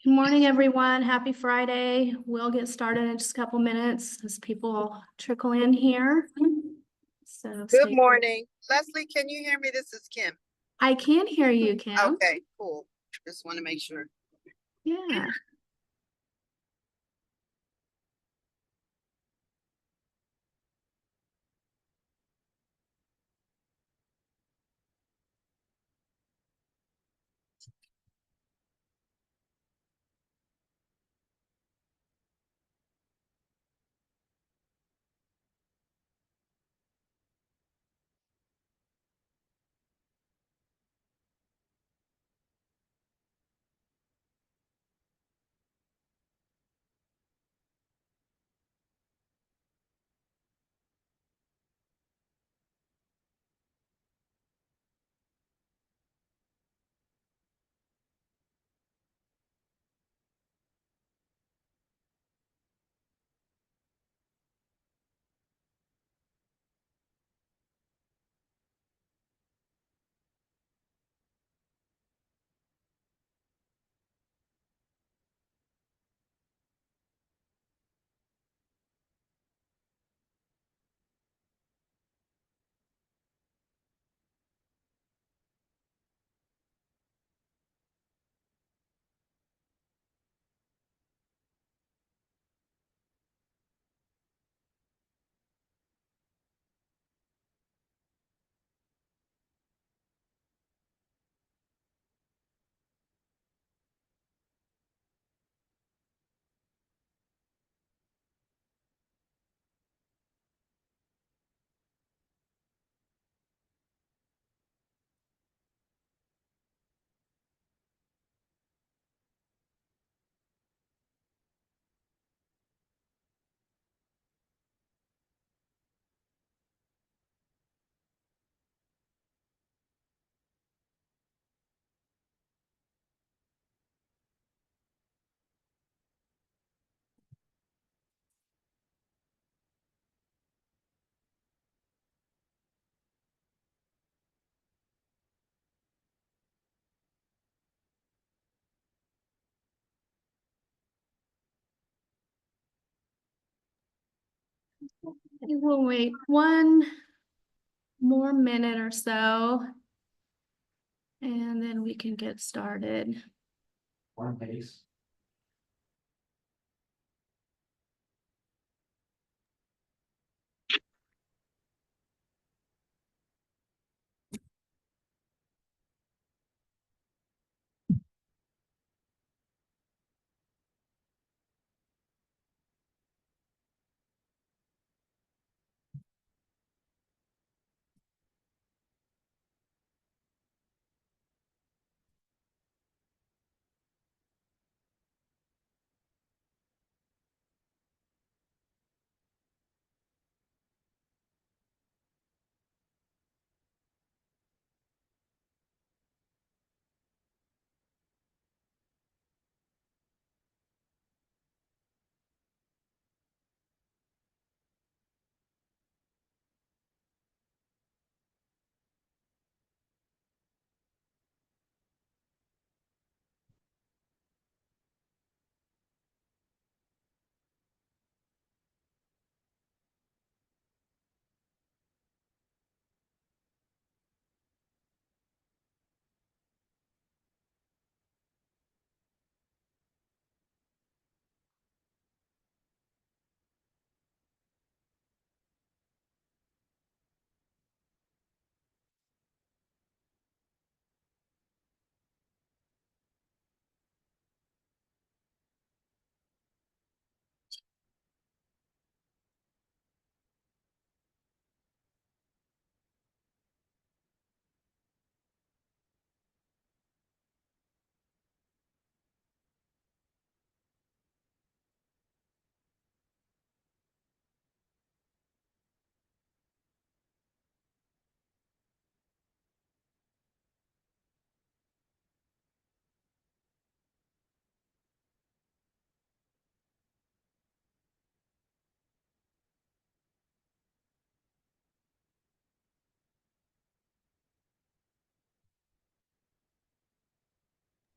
Good morning, everyone. Happy Friday. We'll get started in just a couple minutes as people trickle in here. So Good morning. Leslie, can you hear me? This is Kim. I can hear you, Kim. Okay, cool. Just want to make sure. Yeah. We'll wait one more minute or so, and then we can get started. One pace.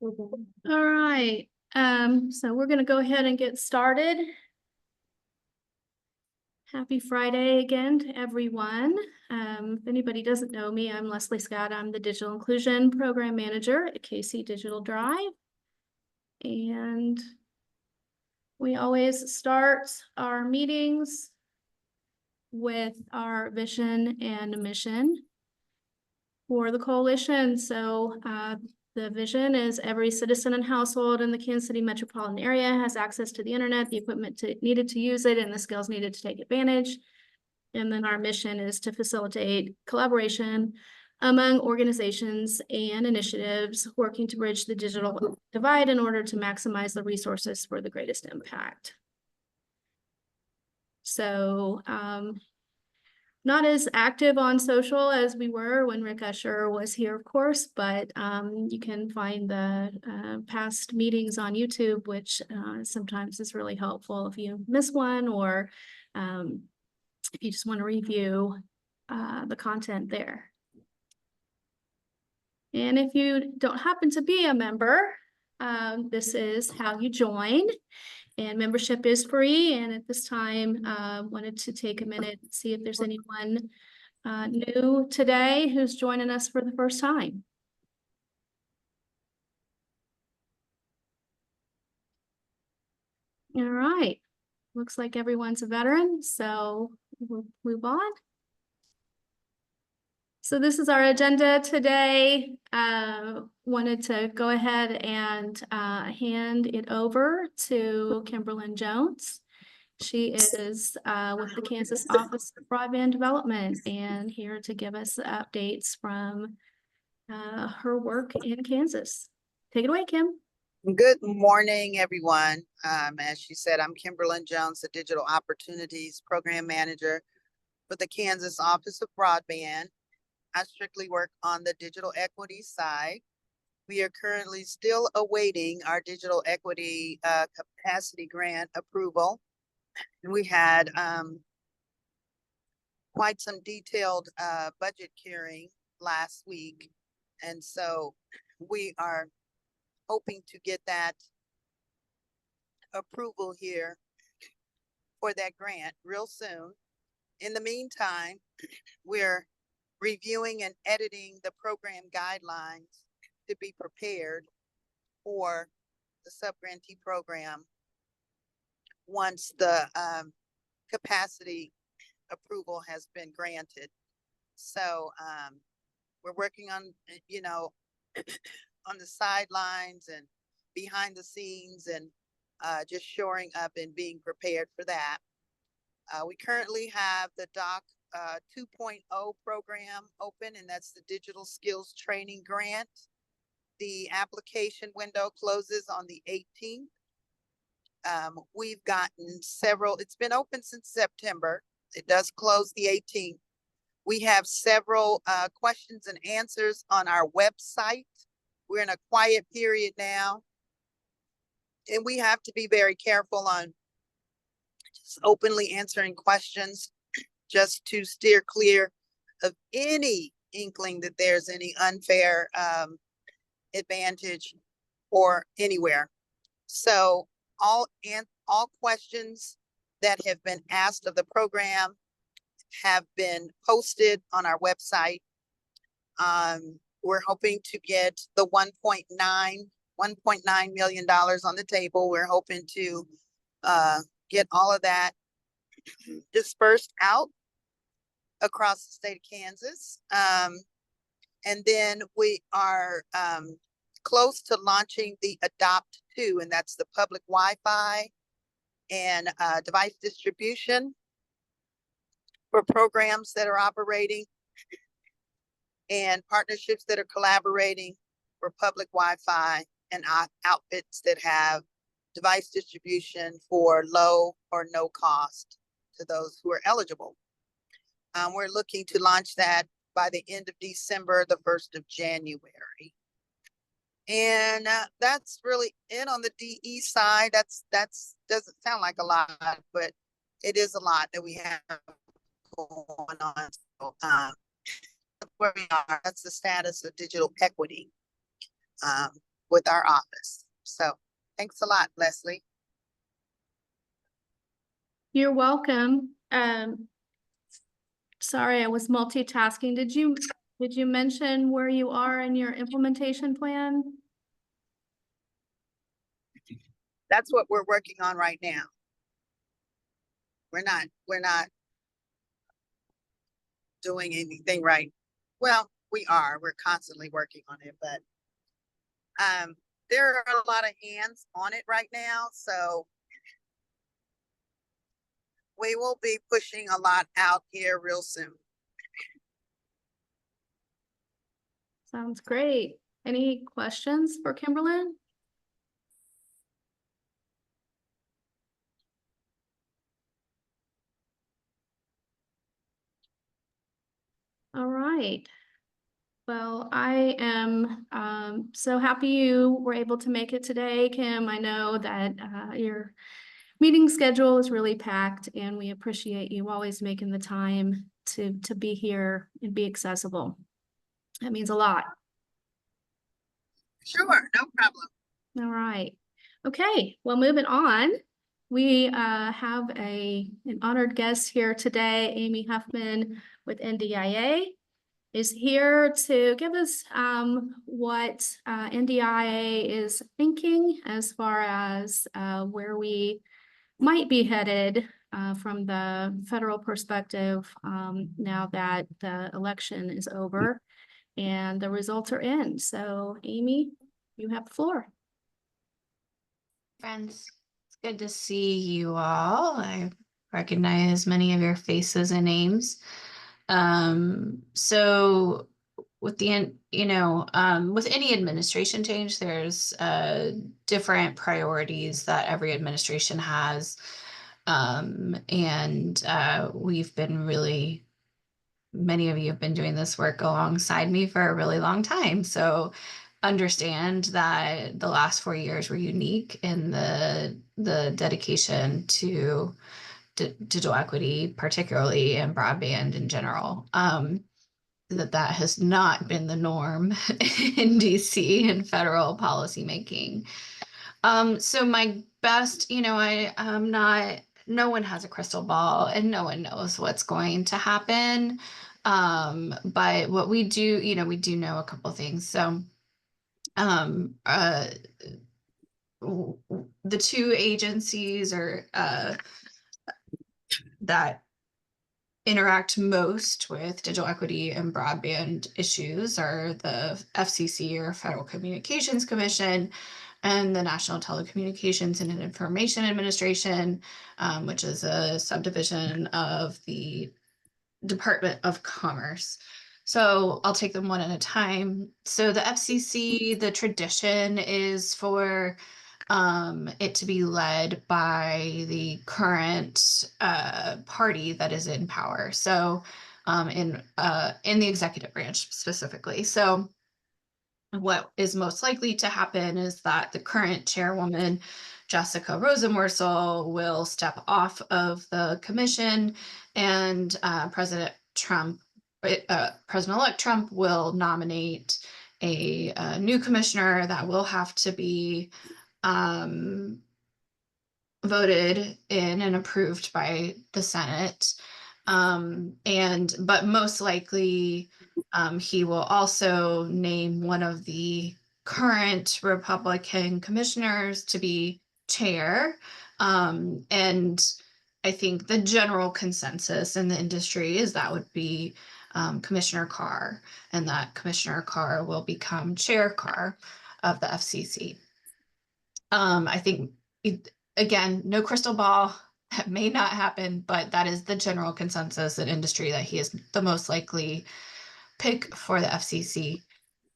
All right. So we're gonna go ahead and get started. Happy Friday again to everyone. If anybody doesn't know me, I'm Leslie Scott. I'm the Digital Inclusion Program Manager at KC Digital Drive. And we always start our meetings with our vision and mission for the coalition. So the vision is every citizen and household in the Kansas City metropolitan area has access to the internet, the equipment needed to use it, and the skills needed to take advantage. And then our mission is to facilitate collaboration among organizations and initiatives working to bridge the digital divide in order to maximize the resources for the greatest impact. So not as active on social as we were when Rick Usher was here, of course, but you can find the past meetings on YouTube, which sometimes is really helpful if you miss one or if you just want to review the content there. And if you don't happen to be a member, this is how you join. And membership is free. And at this time, wanted to take a minute and see if there's anyone new today who's joining us for the first time. All right. Looks like everyone's a veteran, so we'll move on. So this is our agenda today. Wanted to go ahead and hand it over to Kimberlyn Jones. She is with the Kansas Office of Broadband Development and here to give us updates from her work in Kansas. Take it away, Kim. Good morning, everyone. As she said, I'm Kimberlyn Jones, the Digital Opportunities Program Manager for the Kansas Office of Broadband. I strictly work on the digital equity side. We are currently still awaiting our digital equity capacity grant approval. We had quite some detailed budget hearing last week. And so we are hoping to get that approval here for that grant real soon. In the meantime, we're reviewing and editing the program guidelines to be prepared for the subgrantee program once the capacity approval has been granted. So we're working on, on the sidelines and behind the scenes and just shoring up and being prepared for that. We currently have the DOC 2.0 program open, and that's the Digital Skills Training Grant. The application window closes on the 18th. We've gotten several, it's been open since September. It does close the 18th. We have several questions and answers on our website. We're in a quiet period now, and we have to be very careful on just openly answering questions just to steer clear of any inkling that there's any unfair advantage or anywhere. So all questions that have been asked of the program have been posted on our website. We're hoping to get the $1.9 million on the table. We're hoping to get all of that dispersed out across the state of Kansas. And then we are close to launching the Adopt 2, and that's the public Wi-Fi and device distribution for programs that are operating and partnerships that are collaborating for public Wi-Fi and outfits that have device distribution for low or no cost to those who are eligible. We're looking to launch that by the end of December, the 1st of January. And that's really it on the DE side. That's doesn't sound like a lot, but it is a lot that we have going on. So, where we are, that's the status of digital equity with our office. So Thanks a lot, Leslie. You're welcome. Sorry, I was multitasking. Did you mention where you are in your implementation plan? That's what we're working on right now. We're not doing anything right. Well, we are. We're constantly working on it, but there are a lot of hands on it right now, so we will be pushing a lot out here real soon. Sounds great. Any questions for Kimberlyn? All right. Well, I am so happy you were able to make it today, Kim. I know that your meeting schedule is really packed, and we appreciate you always making the time to be here and be accessible. That means a lot. Sure, no problem. All right. Okay, well, moving on. We have an honored guest here today, Amy Huffman with NDIA. Is here to give us what NDIA is thinking as far as where we might be headed from the federal perspective now that the election is over and the results are in. So, Amy, you have the floor. Friends, it's good to see you all. I recognize many of your faces and names. So with the, with any administration change, there's different priorities that every administration has. And we've been many of you have been doing this work alongside me for a really long time. So understand that the last 4 years were unique in the dedication to digital equity, particularly in broadband in general. That has not been the norm in DC and federal policymaking. So my best, no one has a crystal ball and no one knows what's going to happen. But what we do, we do know a couple things. So the two agencies that interact most with digital equity and broadband issues are the FCC, or Federal Communications Commission, and the National Telecommunications and Information Administration, which is a subdivision of the Department of Commerce. So I'll take them one at a time. So the FCC, the tradition is for it to be led by the current party that is in power. So in the executive branch specifically. So what is most likely to happen is that the current chairwoman, Jessica Rosenworcel, will step off of the commission, and President-elect Trump will nominate a new commissioner that will have to be voted in and approved by the Senate. But most likely he will also name one of the current Republican commissioners to be chair. And I think the general consensus in the industry is that would be Commissioner Carr, and that Commissioner Carr will become Chair Carr of the FCC. I think, again, no crystal ball. That may not happen, but that is the general consensus in industry, that he is the most likely pick for the FCC.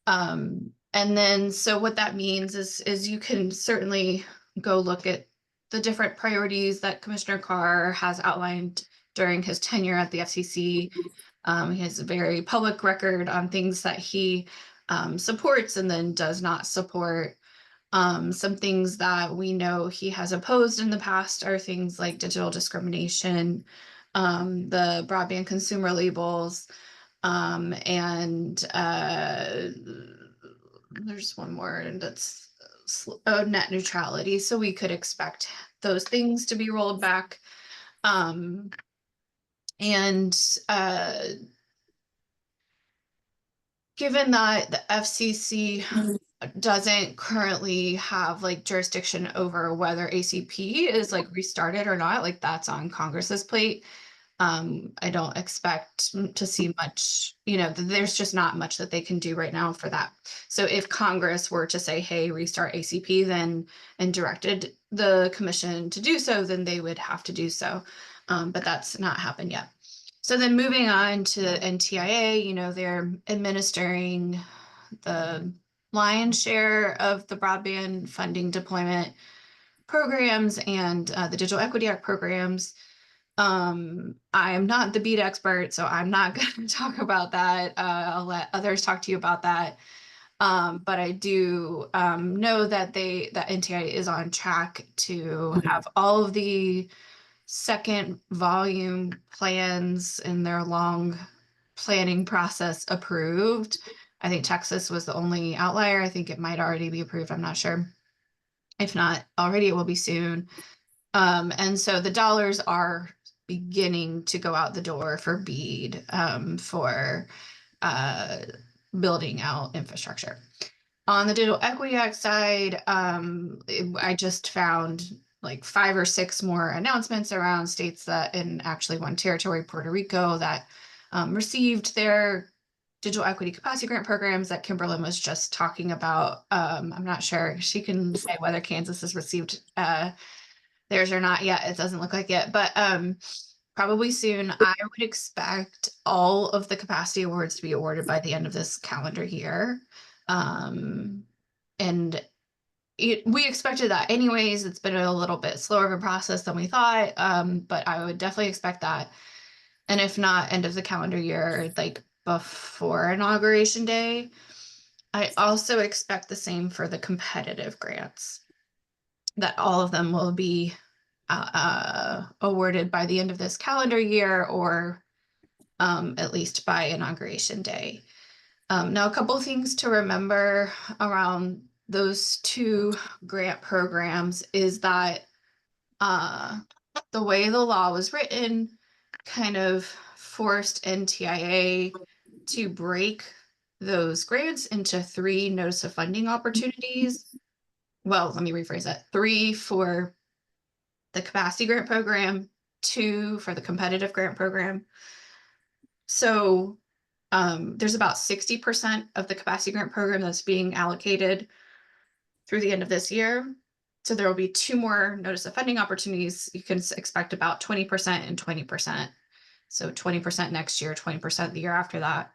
And then, so what that means is you can certainly go look at the different priorities that Commissioner Carr has outlined during his tenure at the FCC. He has a very public record on things that he supports and then does not support. Some things that we know he has opposed in the past are things like digital discrimination, the broadband consumer labels, and there's one more that's net neutrality, so we could expect those things to be rolled back. And given that the FCC doesn't currently have like jurisdiction over whether ACP is like restarted or not, like that's on Congress's plate. I don't expect to see much, there's just not much that they can do right now for that. So if Congress were to say, hey, restart ACP, then and directed the commission to do so, then they would have to do so. But that's not happened yet. So then moving on to NTIA, they're administering the lion's share of the broadband funding deployment programs and the Digital Equity Act programs. I am not the BEAD expert, so I'm not going to talk about that. I'll let others talk to you about that. But I do know that NTIA is on track to have all of the second volume plans in their long planning process approved. I think Texas was the only outlier. I think it might already be approved. I'm not sure. If not already, it will be soon. And so the dollars are beginning to go out the door for BEAD for building out infrastructure. On the Digital Equity Act side, I just found like 5 or 6 more announcements around states that, and actually one territory, Puerto Rico, that received their digital equity capacity grant programs that Kimberlyn was just talking about. I'm not sure she can say whether Kansas has received theirs or not yet. It doesn't look like it, but probably soon. I would expect all of the capacity awards to be awarded by the end of this calendar year. And we expected that anyways. It's been a little bit slower of a process than we thought, but I would definitely expect that. And if not end of the calendar year, like before Inauguration Day. I also expect the same for the competitive grants, that all of them will be awarded by the end of this calendar year, or at least by Inauguration Day. Now, a couple of things to remember around those 2 grant programs is that the way the law was written kind of forced NTIA to break those grants into 3 notice of funding opportunities. Well, let me rephrase that. 3 for the capacity grant program, 2 for the competitive grant program. So there's about 60% of the capacity grant program that's being allocated through the end of this year. So there will be 2 more notice of funding opportunities. You can expect about 20% and 20%. So 20% next year, 20% the year after that.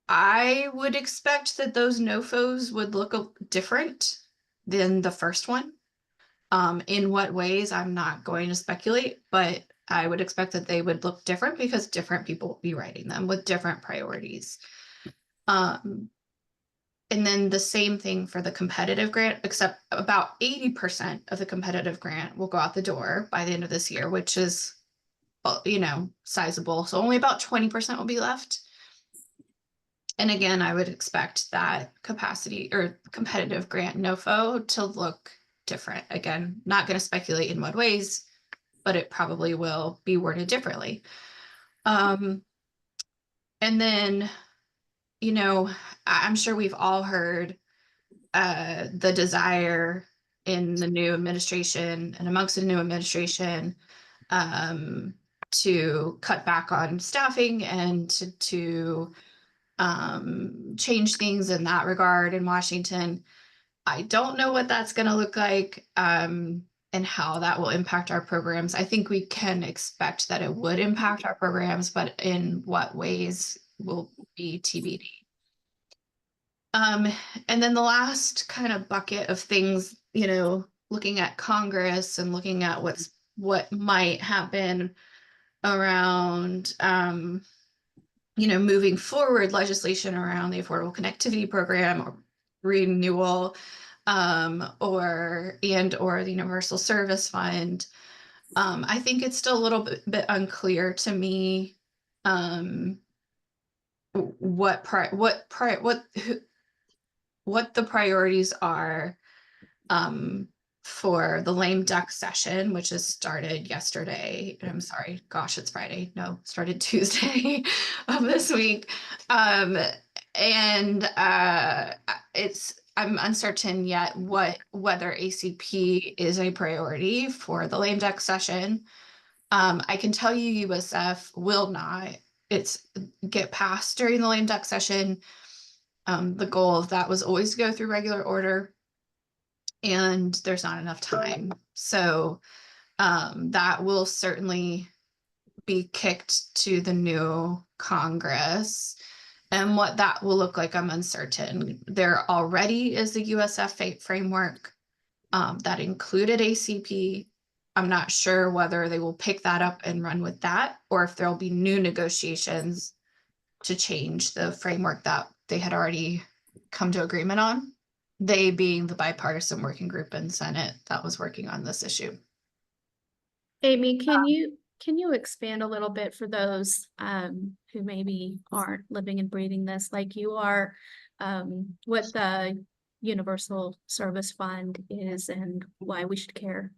I would expect that those NOFOs would look different than the first one. In what ways, I'm not going to speculate, but I would expect that they would look different because different people will be writing them with different priorities. And then the same thing for the competitive grant, except about 80% of the competitive grant will go out the door by the end of this year, which is, sizable. So only about 20% will be left. And again, I would expect that capacity or competitive grant NOFO to look different. Again, not going to speculate in what ways, but it probably will be worded differently. And then, I'm sure we've all heard the desire in the new administration and amongst the new administration to cut back on staffing and to change things in that regard in Washington. I don't know what that's going to look like and how that will impact our programs. I think we can expect that it would impact our programs, but in what ways will be TBD. And then the last kind of bucket of things, looking at Congress and looking at what might happen around, moving forward legislation around the Affordable Connectivity Program or renewal, or the Universal Service Fund. I think it's still a little bit unclear to me what the priorities are for the lame duck session, which has started yesterday. I'm sorry, gosh, it's Friday. No, started Tuesday of this week. And I'm uncertain yet whether ACP is a priority for the lame duck session. I can tell you USF will not. It's get passed during the lame duck session. The goal of that was always to go through regular order, and there's not enough time. So that will certainly be kicked to the new Congress. And what that will look like, I'm uncertain. There already is a USF framework that included ACP. I'm not sure whether they will pick that up and run with that, or if there'll be new negotiations to change the framework that they had already come to agreement on. They being the bipartisan working group in Senate that was working on this issue. Amy, can you expand a little bit for those who maybe aren't living and breathing this like you are, what the Universal Service Fund is and why we should care?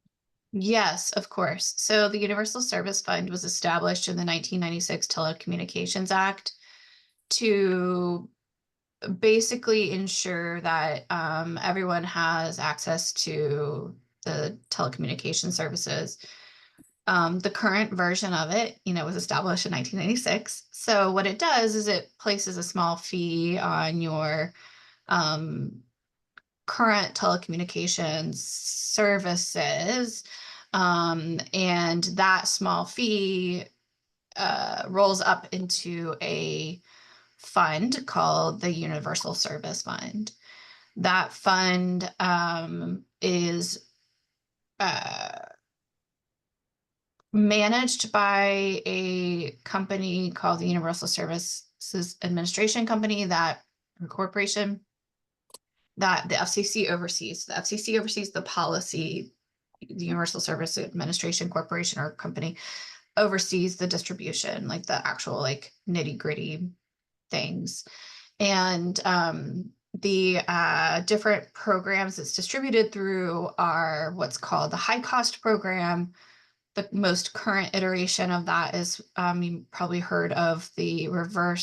Yes, of course. So the Universal Service Fund was established in the 1996 Telecommunications Act to basically ensure that everyone has access to the telecommunication services. The current version of it, was established in 1996. So what it does is it places a small fee on your current telecommunications services, and that small fee rolls up into a fund called the Universal Service Fund. That fund is managed by a company called the Universal Services Administration Company, or corporation, that the FCC oversees. The FCC oversees the policy. The Universal Service Administration Corporation or company oversees the distribution, like the actual nitty gritty things. And the different programs it's distributed through are what's called the high cost program. The most current iteration of that is you probably heard of the Rural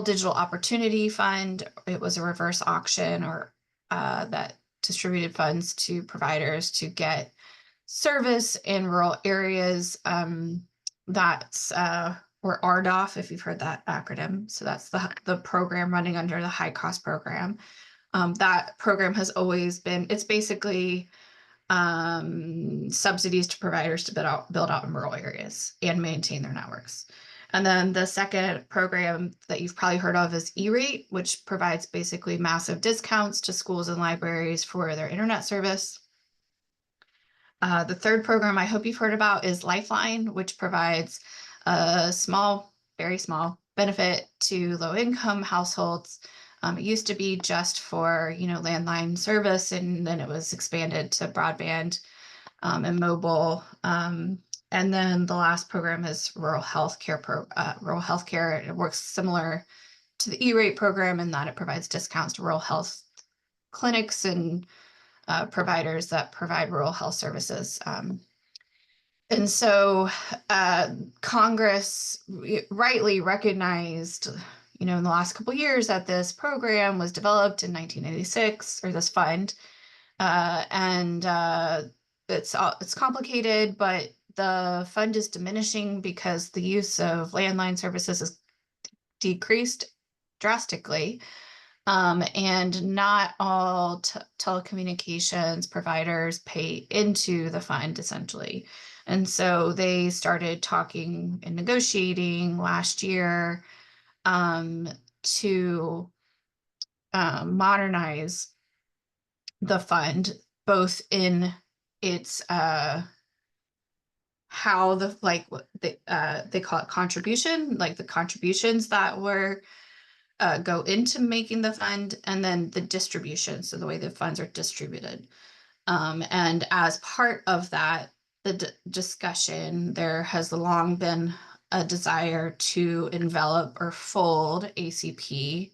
Digital Opportunity Fund. It was a reverse auction or that distributed funds to providers to get service in rural areas. That's or RDOF, if you've heard that acronym. So that's the program running under the high cost program. That program has always been, it's basically subsidies to providers to build out in rural areas and maintain their networks. And then the second program that you've probably heard of is E-rate, which provides basically massive discounts to schools and libraries for their internet service. The third program I hope you've heard about is Lifeline, which provides a small, very small benefit to low-income households. It used to be just for, landline service, and then it was expanded to broadband and mobile. And then the last program is rural healthcare. Rural healthcare, it works similar to the E-rate program in that it provides discounts to rural health clinics and providers that provide rural health services. And so Congress rightly recognized, in the last couple of years that this program was developed in 1986, or this fund, and it's complicated, but the fund is diminishing because the use of landline services has decreased drastically. And not all telecommunications providers pay into the fund, essentially. And so they started talking and negotiating last year to modernize the fund, both in its how they call it contribution, like the contributions that were go into making the fund, and then the distribution, so the way the funds are distributed. And as part of that, the discussion, there has long been a desire to envelop or fold ACP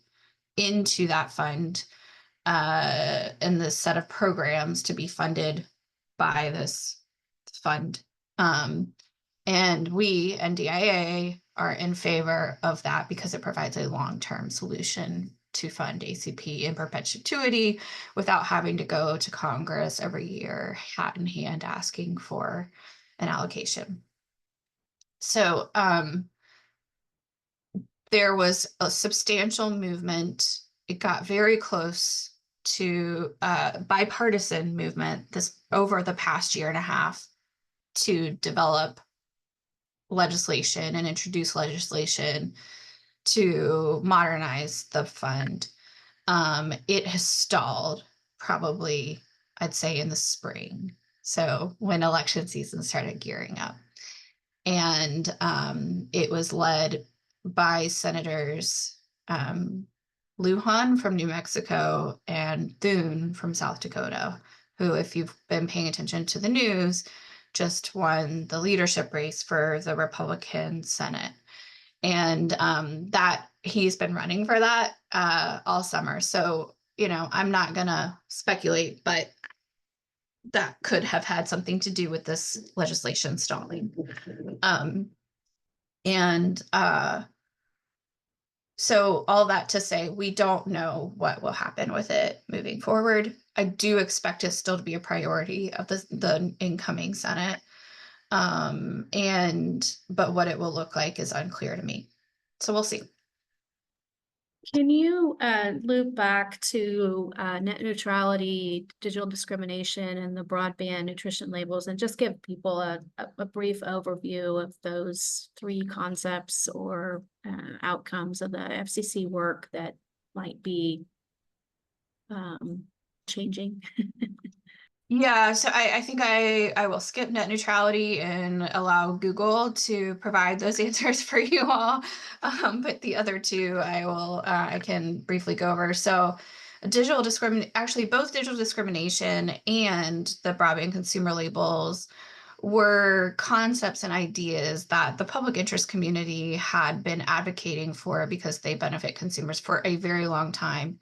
into that fund, and the set of programs to be funded by this fund. And we, NDIA, are in favor of that because it provides a long-term solution to fund ACP in perpetuity without having to go to Congress every year, hat in hand, asking for an allocation. So there was a substantial movement. It got very close to bipartisan movement this over the past year and a half to develop legislation and introduce legislation to modernize the fund. It has stalled probably, I'd say, in the spring. So when election season started gearing up. And it was led by Senators Lujan from New Mexico and Thune from South Dakota, who, if you've been paying attention to the news, just won the leadership race for the Republican Senate. And that he's been running for that all summer. So, I'm not going to speculate, but that could have had something to do with this legislation stalling. So all that to say, we don't know what will happen with it moving forward. I do expect it still to be a priority of the incoming Senate. But what it will look like is unclear to me. So we'll see. Can you loop back to net neutrality, digital discrimination, and the broadband nutrition labels, and just give people a brief overview of those three concepts or outcomes of the FCC work that might be changing? Yeah, so I think I will skip net neutrality and allow Google to provide those answers for you all. But the other two I can briefly go over. So actually both digital discrimination and the broadband consumer labels were concepts and ideas that the public interest community had been advocating for because they benefit consumers for a very long time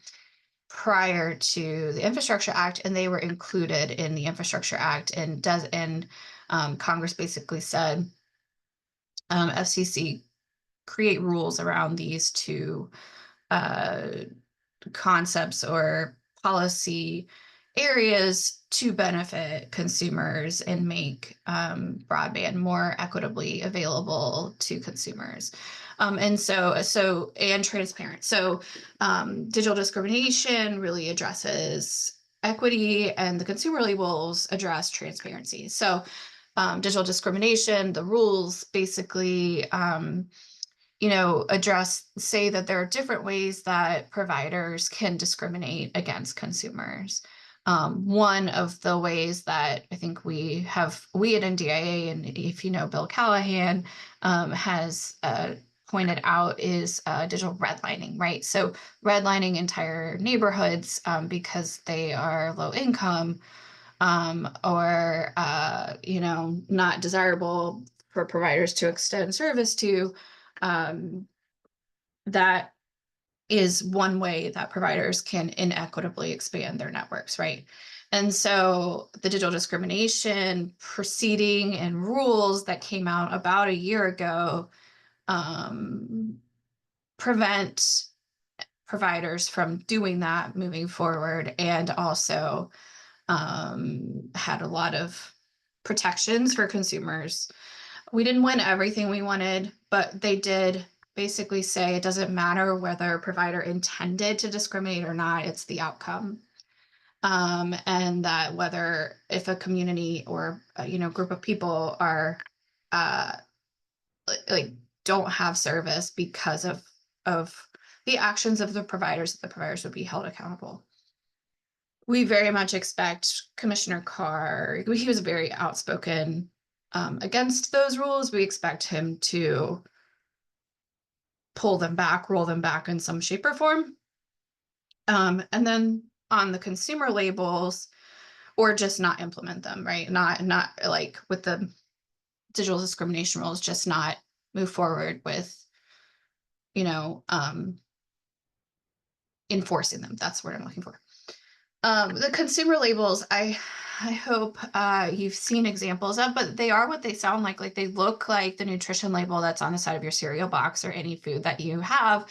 prior to the Infrastructure Act, and they were included in the Infrastructure Act, and Congress basically said FCC create rules around these two concepts or policy areas to benefit consumers and make broadband more equitably available to consumers. And transparent. So digital discrimination really addresses equity, and the consumer labels address transparency. So digital discrimination, the rules basically say that there are different ways that providers can discriminate against consumers. One of the ways that I think we at NDIA, and if you know Bill Callahan, has pointed out is digital redlining, right? So redlining entire neighborhoods because they are low income or not desirable for providers to extend service to. That is one way that providers can inequitably expand their networks, right? And so the digital discrimination proceeding and rules that came out about a year ago prevent providers from doing that moving forward, and also had a lot of protections for consumers. We didn't win everything we wanted, but they did basically say it doesn't matter whether a provider intended to discriminate or not, it's the outcome. And that if a community or group of people are don't have service because of the actions of the providers would be held accountable. We very much expect Commissioner Carr, he was very outspoken against those rules. We expect him to roll them back in some shape or form. And then on the consumer labels, or just not implement them, right? Not like with the digital discrimination rules, just not move forward with, enforcing them. That's what I'm looking for. The consumer labels, I hope you've seen examples of, but they are what they sound like. Like, they look like the nutrition label that's on the side of your cereal box or any food that you have.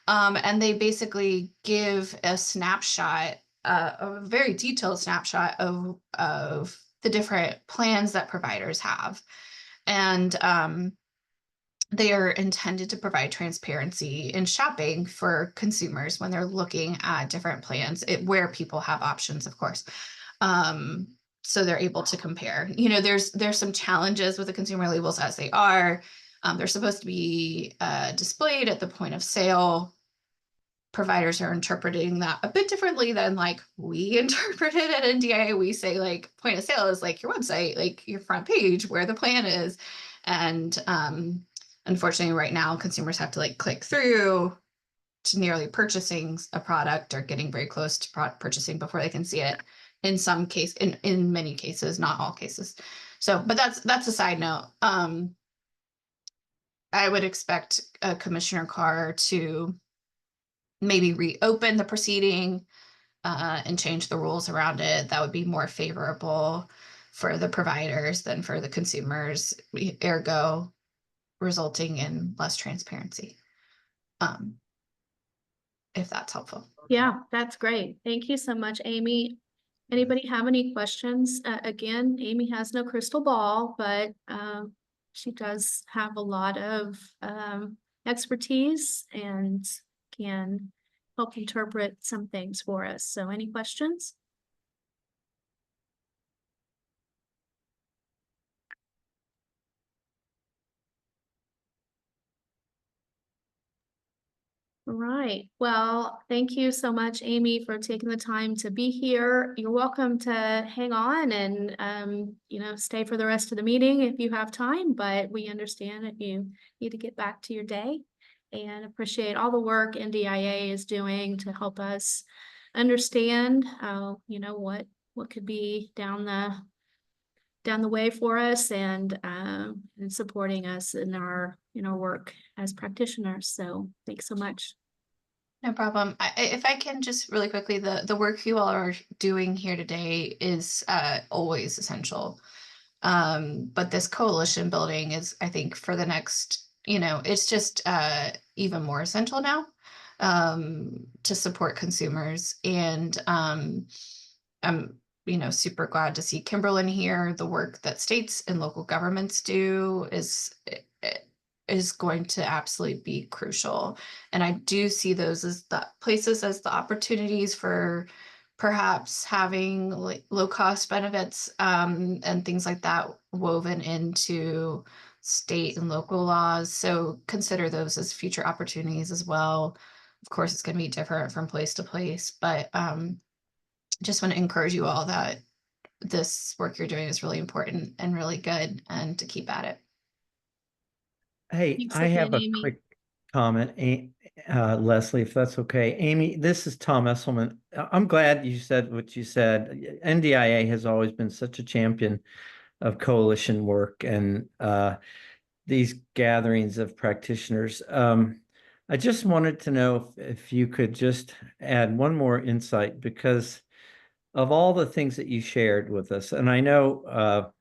And they basically give a snapshot, a very detailed snapshot of the different plans that providers have. And they are intended to provide transparency in shopping for consumers when they're looking at different plans, where people have options, of course. So they're able to compare. You know, there's some challenges with the consumer labels as they are. They're supposed to be displayed at the point of sale. Providers are interpreting that a bit differently than like we interpret it at NDIA. We say like point of sale is like your website, like your front page where the plan is. And unfortunately, right now, consumers have to like click through to nearly purchasing a product or getting very close to purchasing before they can see it. In some case, in many cases, not all cases. So, but that's a side note. I would expect Commissioner Carr to maybe reopen the proceeding and change the rules around it. That would be more favorable for the providers than for the consumers, ergo resulting in less transparency. If that's helpful. Yeah, that's great. Thank you so much, Amy. Anybody have any questions? Again, Amy has no crystal ball, but she does have a lot of expertise and can help interpret some things for us. So any questions? Right. Well, thank you so much, Amy, for taking the time to be here. You're welcome to hang on and, you know, stay for the rest of the meeting if you have time, but we understand if you need to get back to your day, and appreciate all the work NDIA is doing to help us understand, you know, what could be down the way for us, and supporting us in our work as practitioners. So thanks so much. No problem. If I can just really quickly, the work you all are doing here today is always essential. But this coalition building is, I think, for the next, it's just even more essential now to support consumers. And I'm super glad to see Kimberlyn here. The work that states and local governments do is going to absolutely be crucial. And I do see those as the places, as the opportunities for perhaps having low cost benefits and things like that woven into state and local laws. So consider those as future opportunities as well. Of course, it's going to be different from place to place, but just want to encourage you all that this work you're doing is really important and really good, and to keep at it. Hey, Thanks I have again, a Amy. quick comment, Leslie, if that's okay. Amy, this is Tom Esselman. I'm glad you said what you said. NDIA has always been such a champion of coalition work and these gatherings of practitioners. I just wanted to know if you could just add one more insight, because of all the things that you shared with us, and I know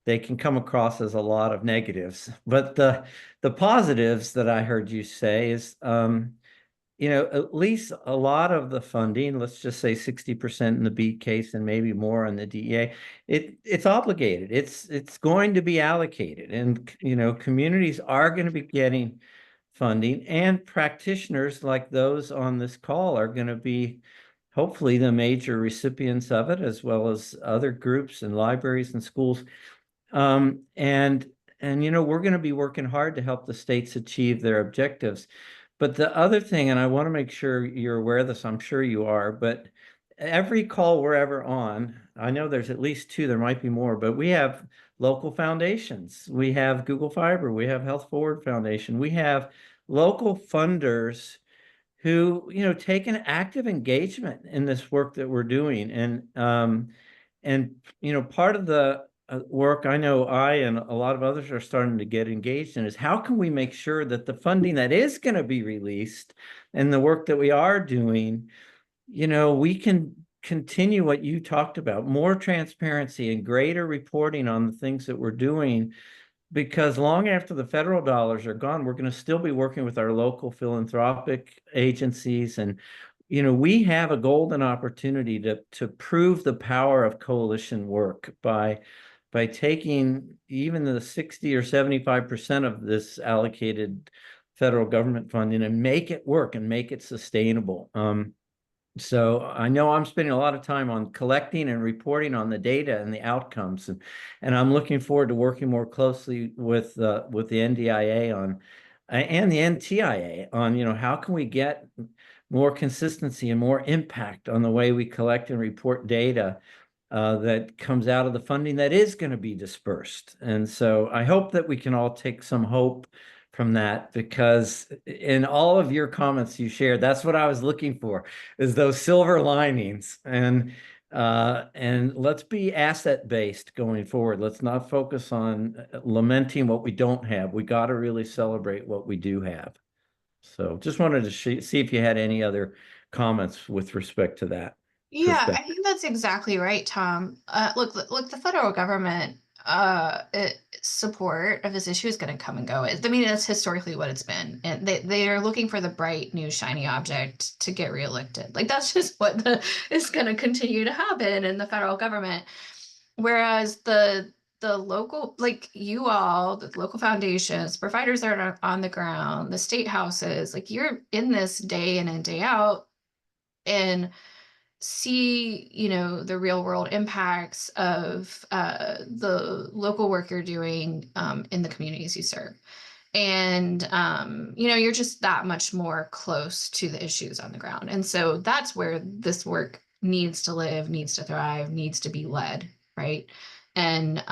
they can come across as a lot of negatives, but the positives that I heard you say is, at least a lot of the funding, let's just say 60% in the beat case and maybe more on the DEA, it's obligated. It's going to be allocated, and communities are going to be getting funding, and practitioners like those on this call are going to be hopefully the major recipients of it, as well as other groups and libraries and schools. And we're going to be working hard to help the states achieve their objectives. But the other thing, and I want to make sure you're aware of this, I'm sure you are, but every call we're ever on, I know there's at least two, there might be more, but we have local foundations. We have Google Fiber, we have Health Forward Foundation, we have local funders who, take an active engagement in this work that we're doing. And part of the work I know I and a lot of others are starting to get engaged in is how can we make sure that the funding that is going to be released and the work that we are doing, we can continue what you talked about, more transparency and greater reporting on the things that we're doing, because long after the federal dollars are gone, we're going to still be working with our local philanthropic agencies. And, we have a golden opportunity to prove the power of coalition work by taking even the 60 or 75% of this allocated federal government funding and make it work and make it sustainable. So I know I'm spending a lot of time on collecting and reporting on the data and the outcomes, and I'm looking forward to working more closely with the NDIA on and the NTIA on, how can we get more consistency and more impact on the way we collect and report data that comes out of the funding that is going to be dispersed. And so I hope that we can all take some hope from that, because in all of your comments you shared, that's what I was looking for, is those silver linings. And let's be asset based going forward. Let's not focus on lamenting what we don't have. We got to really celebrate what we do have. So just wanted to see if you had any other comments with respect to that. Yeah, I think that's exactly right, Tom. Look, the federal government support of this issue is going to come and go. I mean, that's historically what it's been, and they are looking for the bright new shiny object to get reelected. Like that's just what is going to continue to happen in the federal government. Whereas the local, like you all, the local foundations, providers that are on the ground, the state houses, like you're in this day in and day out, and see, the real world impacts of the local work you're doing in the communities you serve. And, you're just that much more close to the issues on the ground. And so that's where this work needs to live, needs to thrive, needs to be led, right? And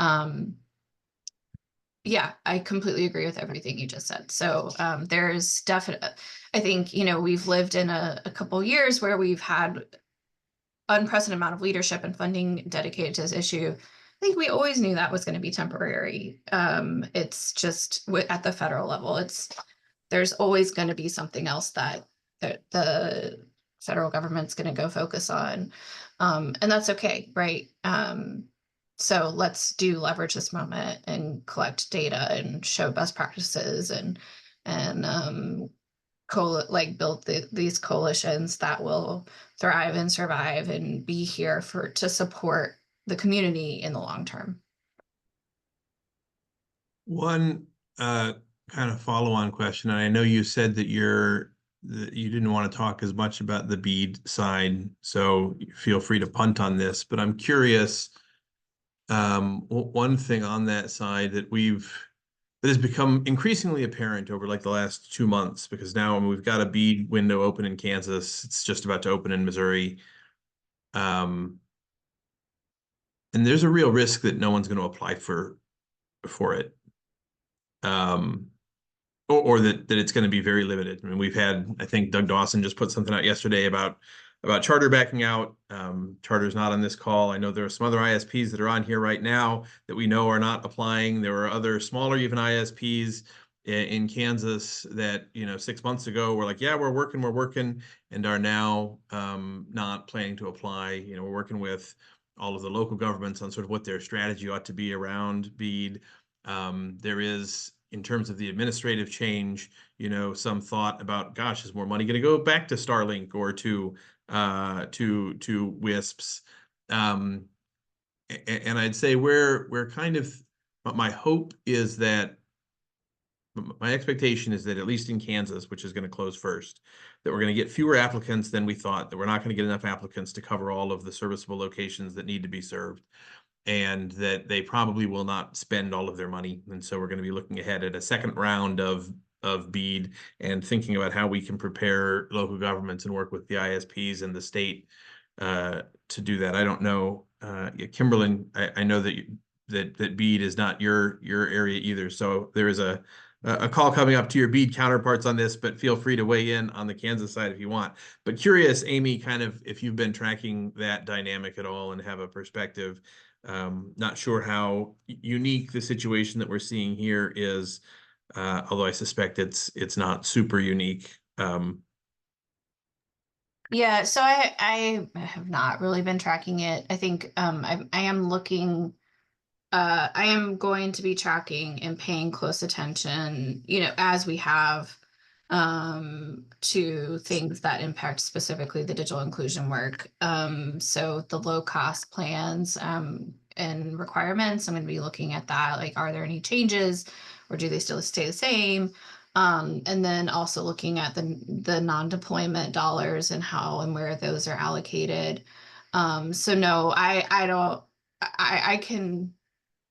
yeah, I completely agree with everything you just said. So there's definitely, I think, we've lived in a couple years where we've had unprecedented amount of leadership and funding dedicated to this issue. I think we always knew that was going to be temporary. It's just at the federal level, there's always going to be something else that the federal government's going to go focus on, and that's okay, right? So let's leverage this moment and collect data and show best practices and build these coalitions that will thrive and survive and be here to support the community in the long term. One kind of follow-on question, and I know you said that you didn't want to talk as much about the bead side, so feel free to punt on this, but I'm curious, one thing on that side that has become increasingly apparent over like the last 2 months, because now we've got a bead window open in Kansas. It's just about to open in Missouri. And there's a real risk that no one's going to apply for it. Or that it's going to be very limited. I mean, I think Doug Dawson just put something out yesterday about Charter backing out. Charter's not on this call. I know there are some other ISPs that are on here right now that we know are not applying. There are other smaller even ISPs in Kansas that, 6 months ago were like, yeah, we're working, and are now not planning to apply. We're working with all of the local governments on sort of what their strategy ought to be around BEAD. There is, in terms of the administrative change, some thought about, gosh, is more money going to go back to Starlink or to WISPs? And I'd say we're kind of, my hope is that, my expectation is that at least in Kansas, which is going to close first, that we're going to get fewer applicants than we thought, that we're not going to get enough applicants to cover all of the serviceable locations that need to be served, and that they probably will not spend all of their money. And so we're going to be looking ahead at a second round of BEAD and thinking about how we can prepare local governments and work with the ISPs and the state to do that. I don't know, Kimberlyn, I know that BEAD is not your area either. So there is a call coming up to your BEAD counterparts on this, but feel free to weigh in on the Kansas side if you want. But curious, Amy, kind of if you've been tracking that dynamic at all and have a perspective Not sure how unique the situation that we're seeing here is, although I suspect it's not super unique. Yeah, so I have not really been tracking it. I think I am looking I am going to be tracking and paying close attention, as we have to things that impact specifically the digital inclusion work. So the low cost plans and requirements, I'm going to be looking at that. Like, are there any changes or do they still stay the same? And then also looking at the non-deployment dollars and how and where those are allocated. So no, I don't,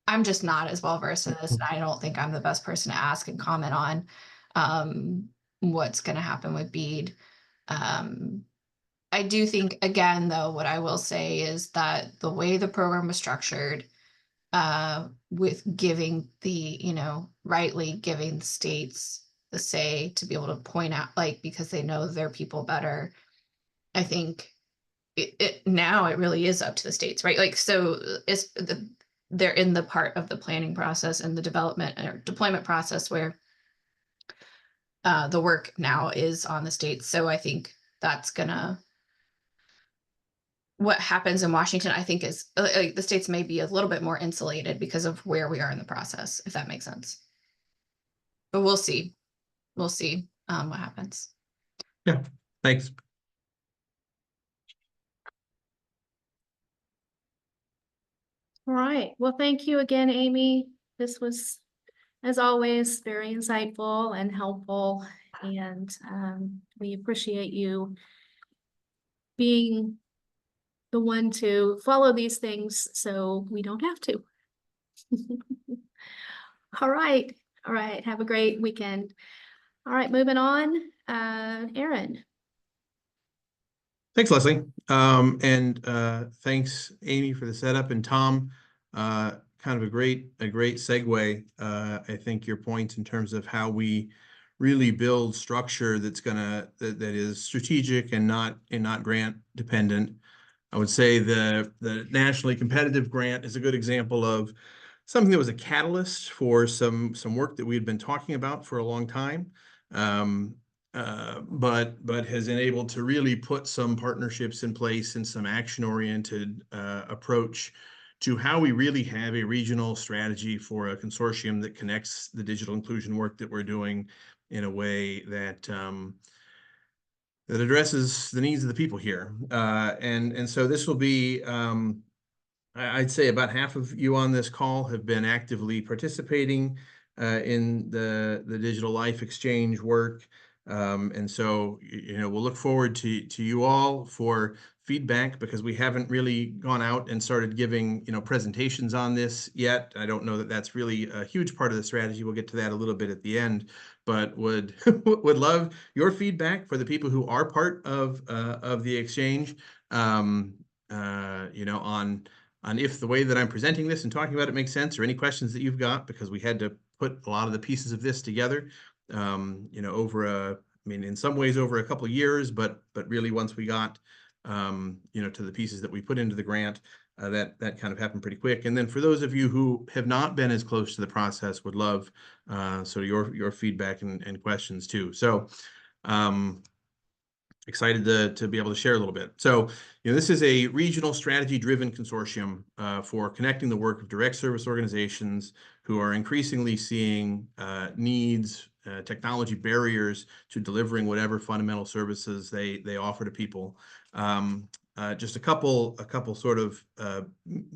I'm just not as well versed in this, and I don't think I'm the best person to ask and comment on what's going to happen with BEAD. I do think, again, though, what I will say is that the way the program was structured, with giving rightly giving the states the say to be able to point out, like, because they know their people better, I think now it really is up to the states, right? Like, so they're in the part of the planning process and the development or deployment process where the work now is on the states. So I think that's what happens in Washington, I think, is like the states may be a little bit more insulated because of where we are in the process, if that makes sense. But we'll see. We'll see what happens. Yeah, thanks. All right. Well, thank you again, Amy. This was, as always, very insightful and helpful. And we appreciate you being the one to follow these things so we don't have to. All right. All right. Have a great weekend. All right. Moving on. Aaron. Thanks, Leslie. And thanks, Amy, for the setup, and Tom, kind of a great segue. I think your points in terms of how we really build structure that is strategic and not grant dependent. I would say the nationally competitive grant is a good example of something that was a catalyst for some work that we had been talking about for a long time. But has enabled to really put some partnerships in place and some action-oriented approach to how we really have a regional strategy for a consortium that connects the digital inclusion work that we're doing in a way that that addresses the needs of the people here. And so this will be, I'd say about half of you on this call have been actively participating in the Digital Life Exchange work. And so, we'll look forward to you all for feedback, because we haven't really gone out and started giving, presentations on this yet. I don't know that that's really a huge part of the strategy. We'll get to that a little bit at the end, but would love your feedback for the people who are part of the exchange, on if the way that I'm presenting this and talking about it makes sense, or any questions that you've got, because we had to put a lot of the pieces of this together, in some ways over a couple of years, but really once we got, to the pieces that we put into the grant, that kind of happened pretty quick. And then for those of you who have not been as close to the process, would love sort of your feedback and questions too. So, excited to be able to share a little bit. So, this is a regional strategy-driven consortium for connecting the work of direct service organizations who are increasingly seeing needs, technology barriers to delivering whatever fundamental services they offer to people. Just a couple sort of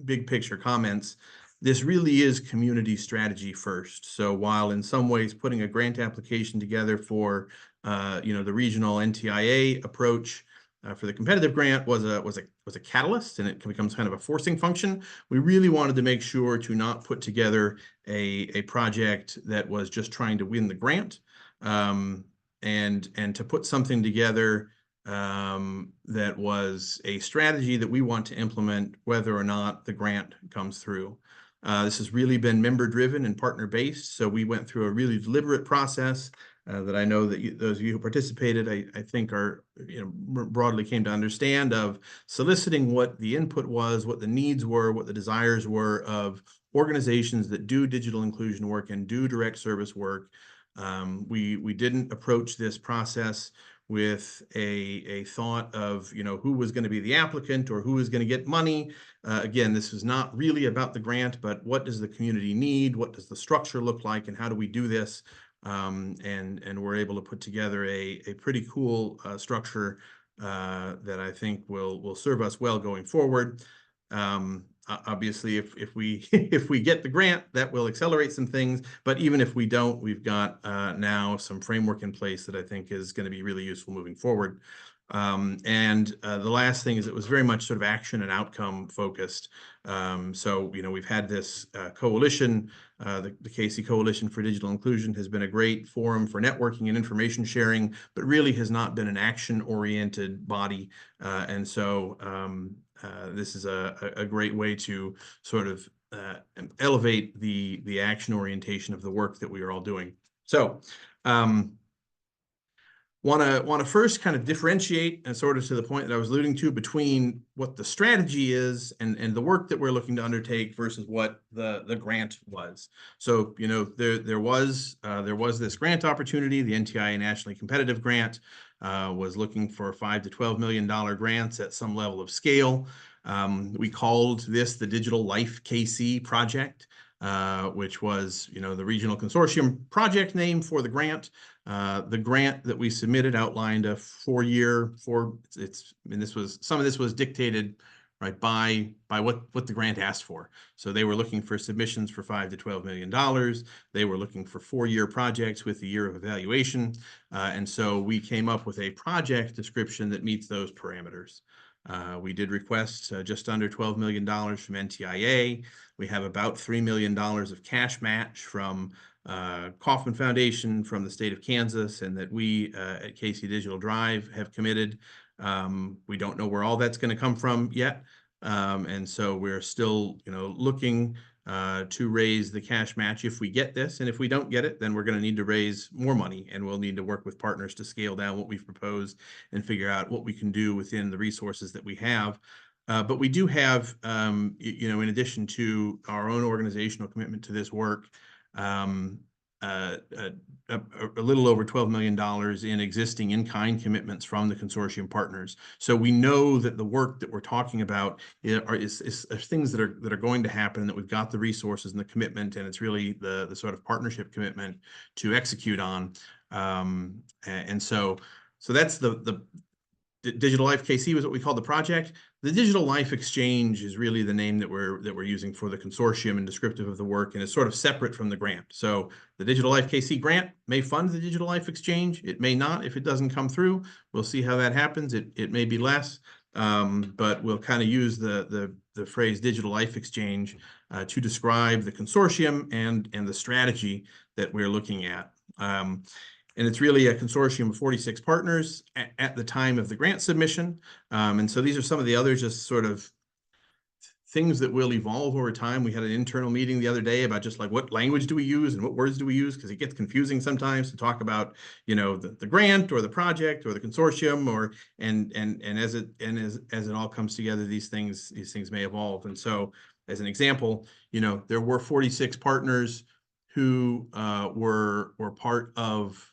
big picture comments. This really is community strategy first. So while in some ways putting a grant application together for the regional NDIA approach for the competitive grant was a catalyst, and it becomes kind of a forcing function, we really wanted to make sure to not put together a project that was just trying to win the grant, and to put something together that was a strategy that we want to implement whether or not the grant comes through. This has really been member driven and partner based. So we went through a really deliberate process that I know that those of you who participated, I think are, broadly came to understand of soliciting what the input was, what the needs were, what the desires were of organizations that do digital inclusion work and do direct service work. We didn't approach this process with a thought of, who was going to be the applicant or who was going to get money. Again, this is not really about the grant, but what does the community need? What does the structure look like? And how do we do this? And we're able to put together a pretty cool structure that I think will serve us well going forward. Obviously, if we if we get the grant, that will accelerate some things. But even if we don't, we've got now some framework in place that I think is going to be really useful moving forward. And the last thing is it was very much sort of action and outcome focused. So, we've had this coalition, the KC Coalition for Digital Inclusion has been a great forum for networking and information sharing, but really has not been an action-oriented body. And so this is a great way to sort of elevate the action orientation of the work that we are all doing. So, want to first kind of differentiate, and sort of to the point that I was alluding to, between what the strategy is and the work that we're looking to undertake versus what the grant was. So, there was this grant opportunity. The NTIA Nationally Competitive Grant was looking for $5 to $12 million grants at some level of scale. We called this the Digital Life KC project, which was, the regional consortium project name for the grant. The grant that we submitted outlined a 4-year, some of this was dictated right by what the grant asked for. So they were looking for submissions for $5 to $12 million. They were looking for 4-year projects with a year of evaluation. And so we came up with a project description that meets those parameters. We did request just under $12 million from NTIA. We have about $3 million of cash match from Huffman Foundation, from the state of Kansas, and that we at KC Digital Drive have committed. We don't know where all that's going to come from yet. And so we're still, looking to raise the cash match if we get this. And if we don't get it, then we're going to need to raise more money, and we'll need to work with partners to scale down what we've proposed and figure out what we can do within the resources that we have. But we do have, in addition to our own organizational commitment to this work, a little over $12 million in existing in-kind commitments from the consortium partners. So we know that the work that we're talking about is things that are going to happen, that we've got the resources and the commitment, and it's really the sort of partnership commitment to execute on. And so that's the Digital Life KC was what we call the project. The Digital Life Exchange is really the name that we're using for the consortium and descriptive of the work, and it's sort of separate from the grant. So the Digital Life KC grant may fund the Digital Life Exchange. It may not if it doesn't come through. We'll see how that happens. It may be less, but we'll kind of use the phrase Digital Life Exchange to describe the consortium and the strategy that we're looking at. And it's really a consortium of 46 partners at the time of the grant submission. And so these are some of the other just sort of things that will evolve over time. We had an internal meeting the other day about just like what language do we use and what words do we use, because it gets confusing sometimes to talk about, the grant or the project or the consortium, or and as it all comes together, these things may evolve. And so as an example, there were 46 partners who were part of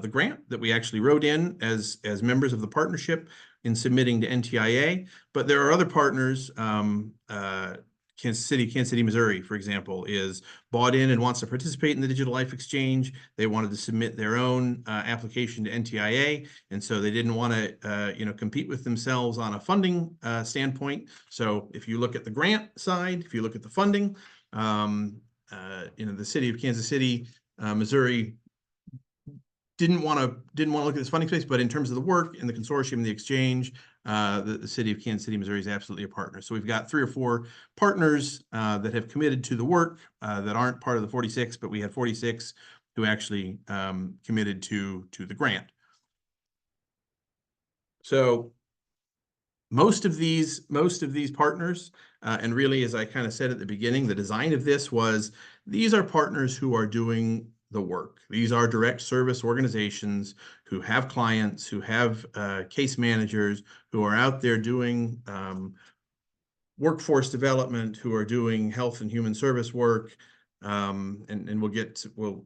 the grant that we actually wrote in as members of the partnership in submitting to NTIA. But there are other partners. Kansas City, Missouri, for example, is bought in and wants to participate in the Digital Life Exchange. They wanted to submit their own application to NTIA, and so they didn't want to, compete with themselves on a funding standpoint. So if you look at the grant side, if you look at the funding, the city of Kansas City, Missouri, didn't want to look at this funding space, but in terms of the work and the consortium and the exchange, the city of Kansas City, Missouri is absolutely a partner. So we've got 3 or 4 partners that have committed to the work that aren't part of the 46, but we had 46 who actually committed to the grant. So most of these partners, and really, as I kind of said at the beginning, the design of this was, these are partners who are doing the work. These are direct service organizations who have clients, who have case managers, who are out there doing workforce development, who are doing health and human service work. And we're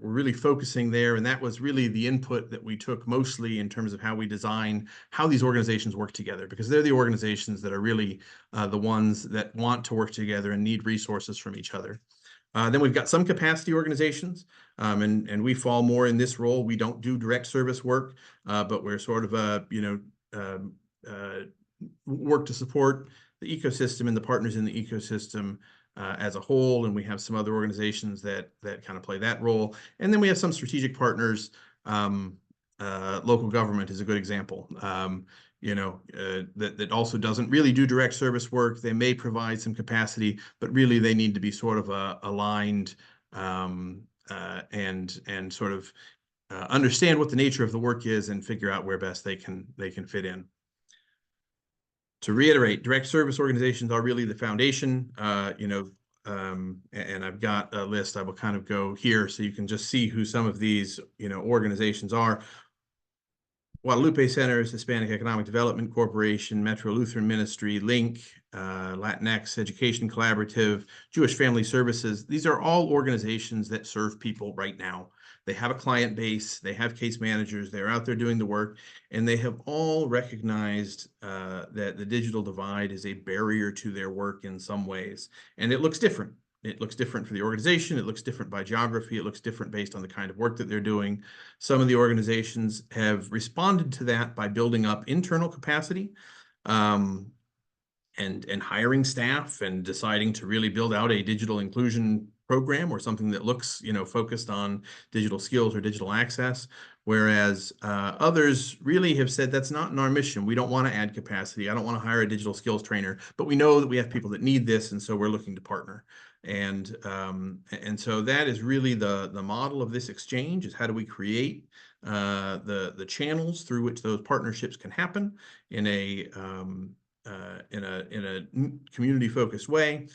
really focusing there. And that was really the input that we took mostly in terms of how we design how these organizations work together, because they're the organizations that are really the ones that want to work together and need resources from each other. Then we've got some capacity organizations, and we fall more in this role. We don't do direct service work, but we're sort of work to support the ecosystem and the partners in the ecosystem as a whole. And we have some other organizations that kind of play that role. And then we have some strategic partners. Local government is a good example. That also doesn't really do direct service work. They may provide some capacity, but really they need to be sort of aligned and sort of understand what the nature of the work is and figure out where best they can fit in. To reiterate, direct service organizations are really the foundation, and I've got a list. I will kind of go here so you can just see who some of these, organizations are. Guadalupe Centers, Hispanic Economic Development Corporation, Metro Lutheran Ministry, Link, Latinx Education Collaborative, Jewish Family Services. These are all organizations that serve people right now. They have a client base, they have case managers, they're out there doing the work, and they have all recognized that the digital divide is a barrier to their work in some ways. And it looks different. It looks different for the organization. It looks different by geography. It looks different based on the kind of work that they're doing. Some of the organizations have responded to that by building up internal capacity and hiring staff and deciding to really build out a digital inclusion program or something that looks, focused on digital skills or digital access. Whereas others really have said that's not in our mission. We don't want to add capacity. I don't want to hire a digital skills trainer, but we know that we have people that need this, and so we're looking to partner. And so that is really the model of this exchange: is how do we create the channels through which those partnerships can happen in a community-focused way.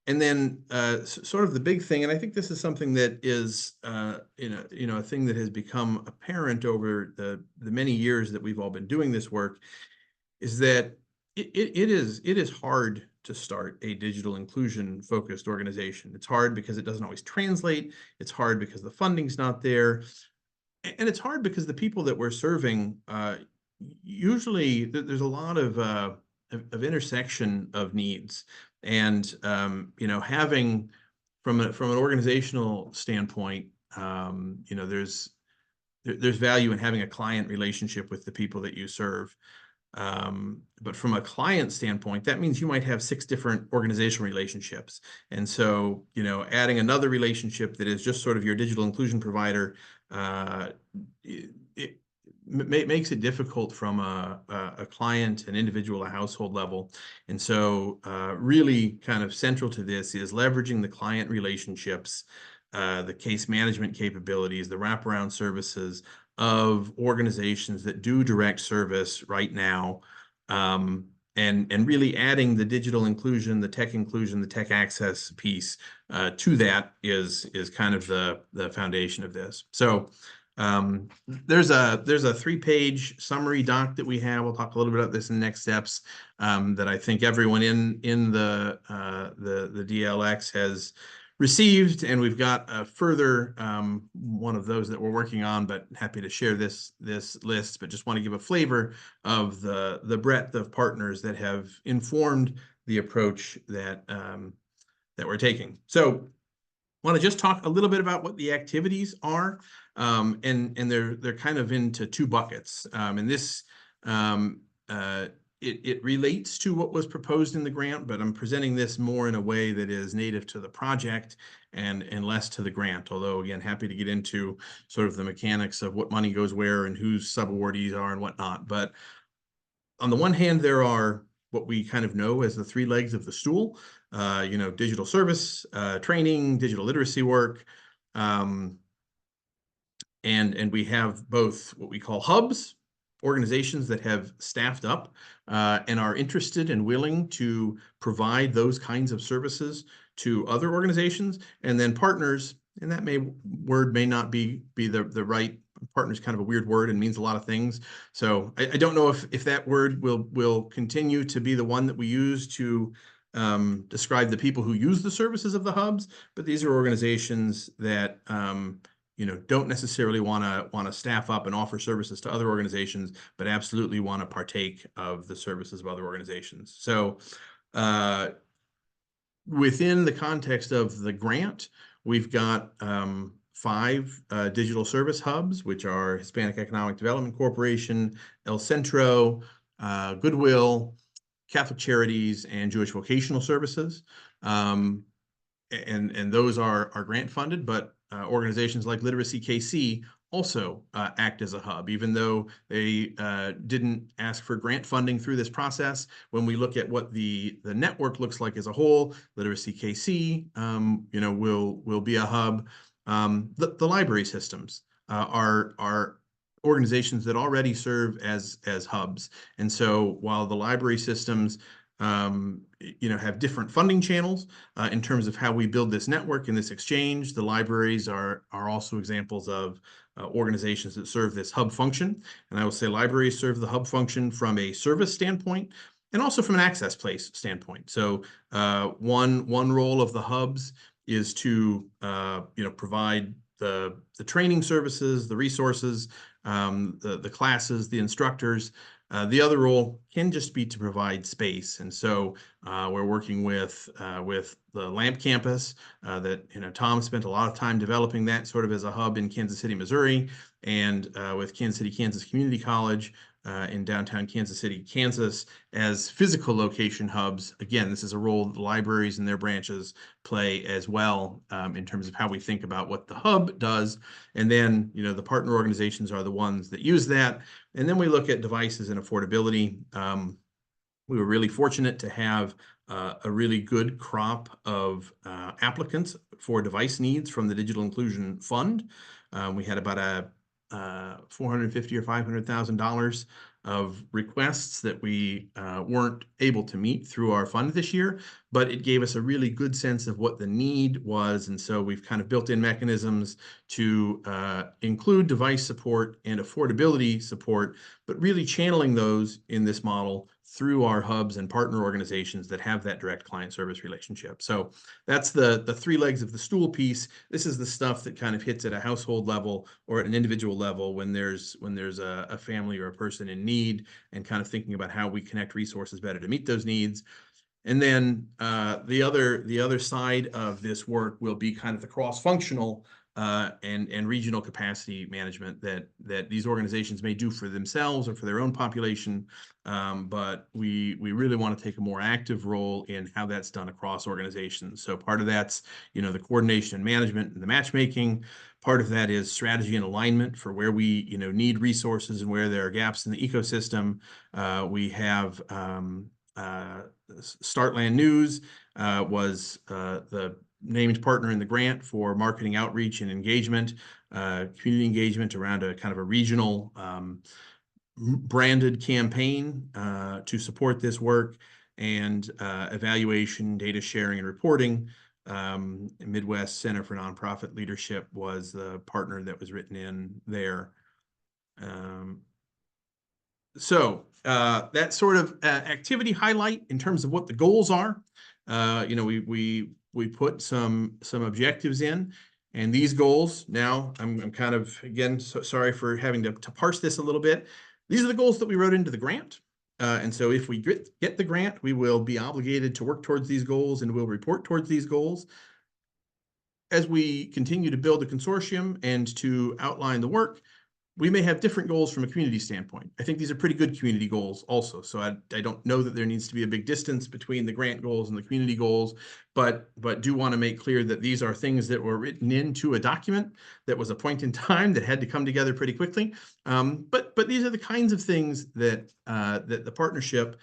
And then sort of the big thing, and I think this is something that is a thing that has become apparent over the many years that we've all been doing this work, is that it is hard to start a digital inclusion focused organization. It's hard because it doesn't always translate. It's hard because the funding's not there. And it's hard because the people that we're serving, usually there's a lot of intersection of needs. And, having from an organizational standpoint, there's value in having a client relationship with the people that you serve. But from a client standpoint, that means you might have 6 different organizational relationships. And so, adding another relationship that is just sort of your digital inclusion provider, it makes it difficult from a client, an individual, a household level. And so really kind of central to this is leveraging the client relationships, the case management capabilities, the wraparound services of organizations that do direct service right now, and really adding the digital inclusion, the tech access piece to that is kind of the foundation of this. So there's a 3-page summary doc that we have. We'll talk a little bit about this in next steps, that I think everyone in the DLX has received, and we've got a further one of those that we're working on, but happy to share this list. But just want to give a flavor of the breadth of partners that have informed the approach that we're taking. So want to just talk a little bit about what the activities are, and they're kind of into 2 buckets. And this it relates to what was proposed in the grant, but I'm presenting this more in a way that is native to the project and less to the grant. Although, again, happy to get into sort of the mechanics of what money goes where and whose sub-awardees are and whatnot. But on the one hand, there are what we kind of know as the 3 legs of the stool, digital service, training, digital literacy work. And we have both what we call hubs, organizations that have staffed up and are interested and willing to provide those kinds of services to other organizations, and then partners and that word may not be the right. Partner is kind of a weird word and means a lot of things. So I don't know if that word will continue to be the one that we use to describe the people who use the services of the hubs, but these are organizations that don't necessarily want to staff up and offer services to other organizations, but absolutely want to partake of the services of other organizations. So within the context of the grant, we've got 5 digital service hubs, which are Hispanic Economic Development Corporation, El Centro, Goodwill, Catholic Charities, and Jewish Vocational Services. And those are grant funded, but organizations like Literacy KC also act as a hub, even though they didn't ask for grant funding through this process. When we look at what the network looks like as a whole, Literacy KC, will be a hub. The library systems are organizations that already serve as hubs, and so while the library systems have different funding channels in terms of how we build this network and this exchange, the libraries are also examples of organizations that serve this hub function. And I will say libraries serve the hub function from a service standpoint and also from an access place standpoint. So one role of the hubs is to provide the training services, the resources, the classes, the instructors. The other role can just be to provide space. And so we're working with the LAMP campus that Tom spent a lot of time developing that sort of as a hub in Kansas City, Missouri, and with Kansas City, Kansas Community College in downtown Kansas City, Kansas, as physical location hubs. Again, this is a role that the libraries and their branches play as well in terms of how we think about what the hub does. And then, the partner organizations are the ones that use that. And then we look at devices and affordability. We were really fortunate to have a really good crop of applicants for device needs from the Digital Inclusion Fund. We had about $450,000 or $500,000 of requests that we weren't able to meet through our fund this year, but it gave us a really good sense of what the need was. And so we've kind of built in mechanisms to include device support and affordability support, but really channeling those in this model through our hubs and partner organizations that have that direct client service relationship. So that's the 3 legs of the stool piece. This is the stuff that kind of hits at a household level or at an individual level when there's a family or a person in need, and kind of thinking about how we connect resources better to meet those needs. And then the other side of this work will be kind of the cross-functional and regional capacity management that these organizations may do for themselves or for their own population, but we really want to take a more active role in how that's done across organizations. So part of that's the coordination and management and the matchmaking. Part of that is strategy and alignment for where we need resources and where there are gaps in the ecosystem. We have Startland News was the named partner in the grant for marketing outreach and engagement, community engagement around a kind of a regional branded campaign to support this work, and evaluation, data sharing, and reporting. Midwest Center for Nonprofit Leadership was the partner that was written in there. So that sort of activity highlight in terms of what the goals are. We put some objectives in, and these goals. Now I'm kind of again sorry for having to parse this a little bit. These are the goals that we wrote into the grant. And so if we get the grant, we will be obligated to work towards these goals, and we'll report towards these goals. As we continue to build a consortium and to outline the work, we may have different goals from a community standpoint. I think these are pretty good community goals also. So I don't know that there needs to be a big distance between the grant goals and the community goals, but do want to make clear that these are things that were written into a document that was a point in time that had to come together pretty quickly. But these are the kinds of things that that the partnership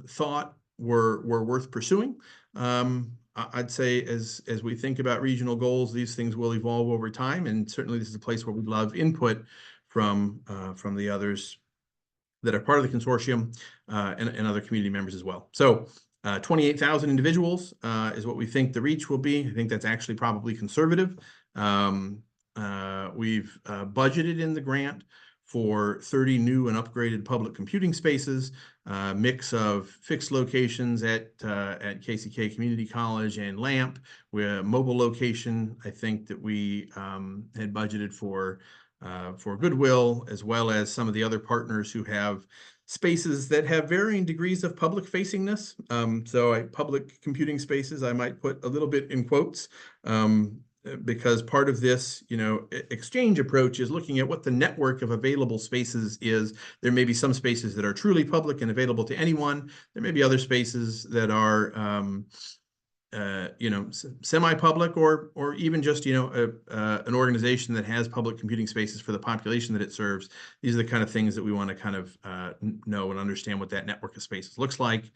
thought were worth pursuing. I'd say as we think about regional goals, these things will evolve over time, and certainly this is a place where we'd love input from the others that are part of the consortium and other community members as well. So 28,000 individuals is what we think the reach will be. I think that's actually probably conservative. We've budgeted in the grant for 30 new and upgraded public computing spaces, mix of fixed locations at KCK Community College and LAMP. We're a mobile location, I think, that we had budgeted for Goodwill, as well as some of the other partners who have spaces that have varying degrees of public facingness. Public computing spaces, I might put a little bit in quotes, because part of this, exchange approach is looking at what the network of available spaces is. There may be some spaces that are truly public and available to anyone. There may be other spaces that are, semi-public or even just, an organization that has public computing spaces for the population that it serves. These are the kind of things that we want to kind of know and understand what that network of spaces looks like.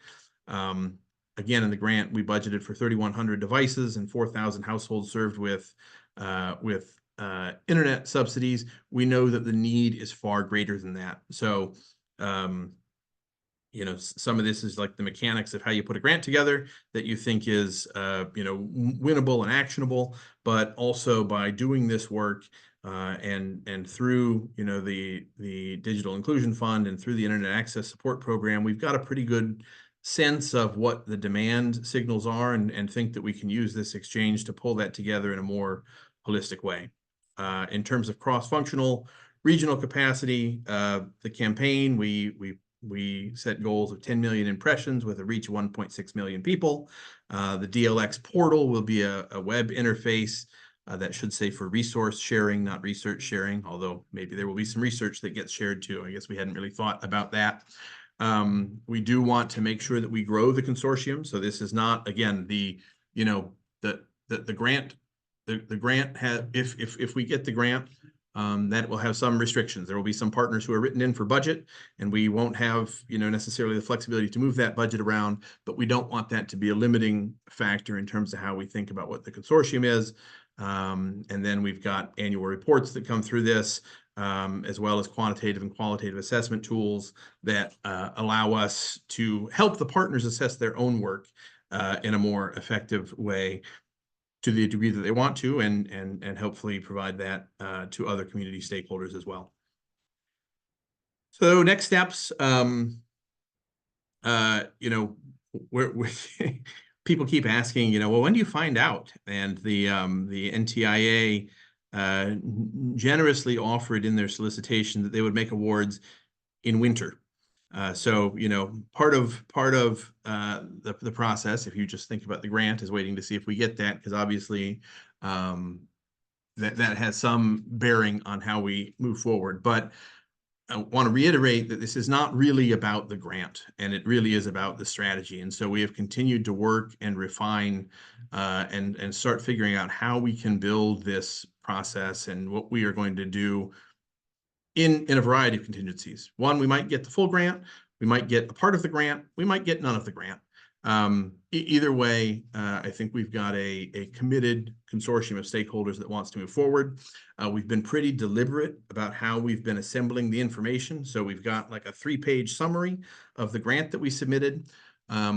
Again, in the grant, we budgeted for 3,100 devices and 4,000 households served with internet subsidies. We know that the need is far greater than that. So, some of this is like the mechanics of how you put a grant together that you think is, winnable and actionable, but also by doing this work and through, the Digital Inclusion Fund and through the Internet Access Support Program, we've got a pretty good sense of what the demand signals are and think that we can use this exchange to pull that together in a more holistic way. In terms of cross-functional regional capacity, the campaign, we set goals of 10 million impressions with a reach of 1.6 million people. The DLX portal will be a web interface that should say for resource sharing, not research sharing, although maybe there will be some research that gets shared too. I guess we hadn't really thought about that. We do want to make sure that we grow the consortium. So this is not, again, the grant, the grant has, if we get the grant, that will have some restrictions. There will be some partners who are written in for budget, and we won't have, necessarily the flexibility to move that budget around, but we don't want that to be a limiting factor in terms of how we think about what the consortium is. And then we've got annual reports that come through this, as well as quantitative and qualitative assessment tools that allow us to help the partners assess their own work in a more effective way to the degree that they want to, and hopefully provide that to other community stakeholders as well. So next steps, people keep asking, well, when do you find out? And the NTIA generously offered in their solicitation that they would make awards in winter. So, part of the process, if you just think about the grant, is waiting to see if we get that, because obviously that has some bearing on how we move forward. But I want to reiterate that this is not really about the grant, and it really is about the strategy. And so we have continued to work and refine and start figuring out how we can build this process and what we are going to do in a variety of contingencies. One, we might get the full grant, we might get a part of the grant, we might get none of the grant. Either way, I think we've got a committed consortium of stakeholders that wants to move forward. We've been pretty deliberate about how we've been assembling the information. So we've got like a 3-page summary of the grant that we submitted.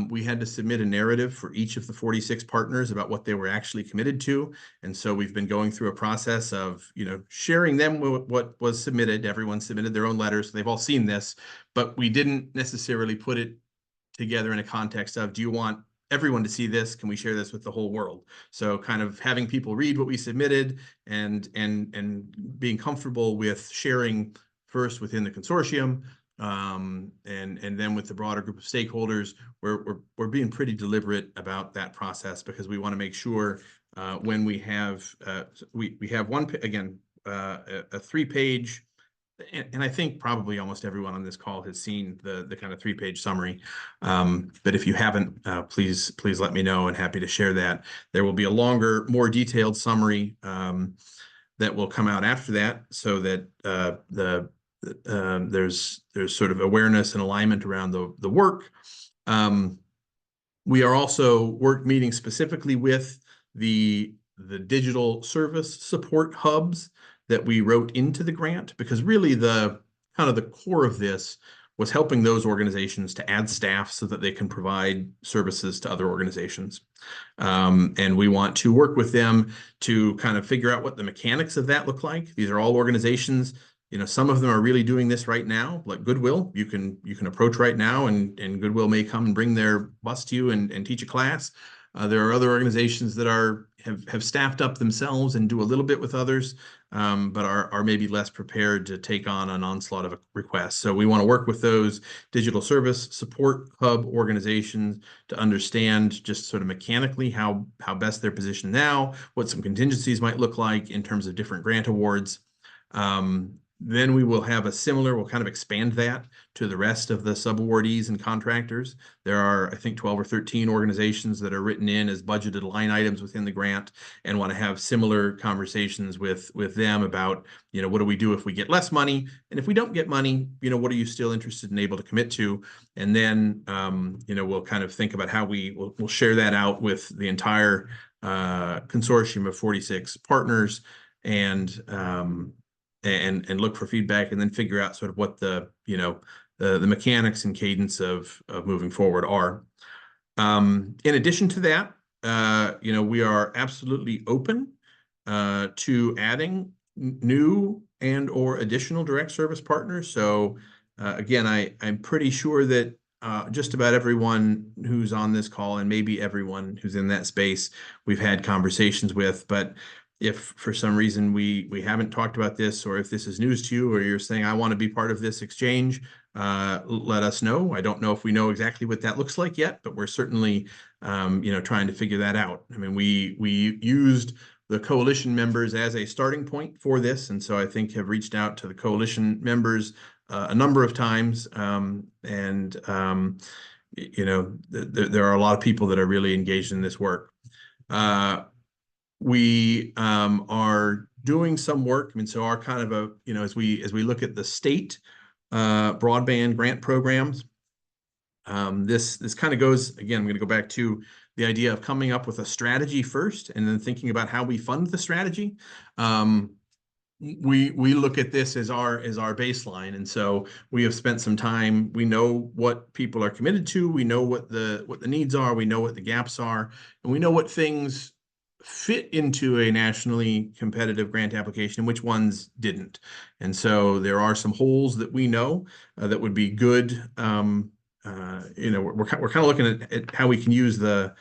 We had to submit a narrative for each of the 46 partners about what they were actually committed to. And so we've been going through a process of, sharing them what was submitted. Everyone submitted their own letters. So they've all seen this, but we didn't necessarily put it together in a context of, do you want everyone to see this? Can we share this with the whole world? So kind of having people read what we submitted and being comfortable with sharing first within the consortium, and then with the broader group of stakeholders. We're being pretty deliberate about that process, because we want to make sure when we have we have one, again, a 3-page, and I think probably almost everyone on this call has seen the kind of 3-page summary. But if you haven't, please let me know, and happy to share that. There will be a longer, more detailed summary that will come out after that, so that there's sort of awareness and alignment around the work. We are also meeting specifically with the digital service support hubs that we wrote into the grant, because really the kind of the core of this was helping those organizations to add staff so that they can provide services to other organizations. And we want to work with them to kind of figure out what the mechanics of that look like. These are all organizations, you know, some of them are really doing this right now, like Goodwill. You can approach right now, and Goodwill may come and bring their bus to you and teach a class. There are other organizations that have staffed up themselves and do a little bit with others, but are maybe less prepared to take on an onslaught of requests. So we want to work with those digital service support hub organizations to understand just sort of mechanically how best they're positioned now, what some contingencies might look like in terms of different grant awards. Then we will have we'll kind of expand that to the rest of the subawardees and contractors. There are, I think, 12 or 13 organizations that are written in as budgeted line items within the grant, and want to have similar conversations with them about, you know, what do we do if we get less money? And if we don't get money, you know, what are you still interested and able to commit to? And then, you know, we'll kind of think about how we'll share that out with the entire consortium of 46 partners, and look for feedback, and then figure out sort of what the, you know, the mechanics and cadence of moving forward are. In addition to that, you know, we are absolutely open to adding new and or additional direct service partners. So again, I'm pretty sure that just about everyone who's on this call, and maybe everyone who's in that space, we've had conversations with. But if for some reason we haven't talked about this, or if this is news to you, or you're saying, I want to be part of this exchange, let us know. I don't know if we know exactly what that looks like yet, but we're certainly, you know, trying to figure that out. I mean, we used the coalition members as a starting point for this, and so I think have reached out to the coalition members a number of times, you know, there are a lot of people that are really engaged in this work. We are doing some work. I mean, so our kind of you know, as we look at the state broadband grant programs, this kind of goes, again, I'm going to go back to the idea of coming up with a strategy first, and then thinking about how we fund the strategy. We look at this as our baseline, and so we have spent some time. We know what people are committed to. We know what the needs are. We know what the gaps are, and we know what things fit into a nationally competitive grant application, which ones didn't. And so there are some holes that we know that would be good. You know, we're kind of looking at how we can use the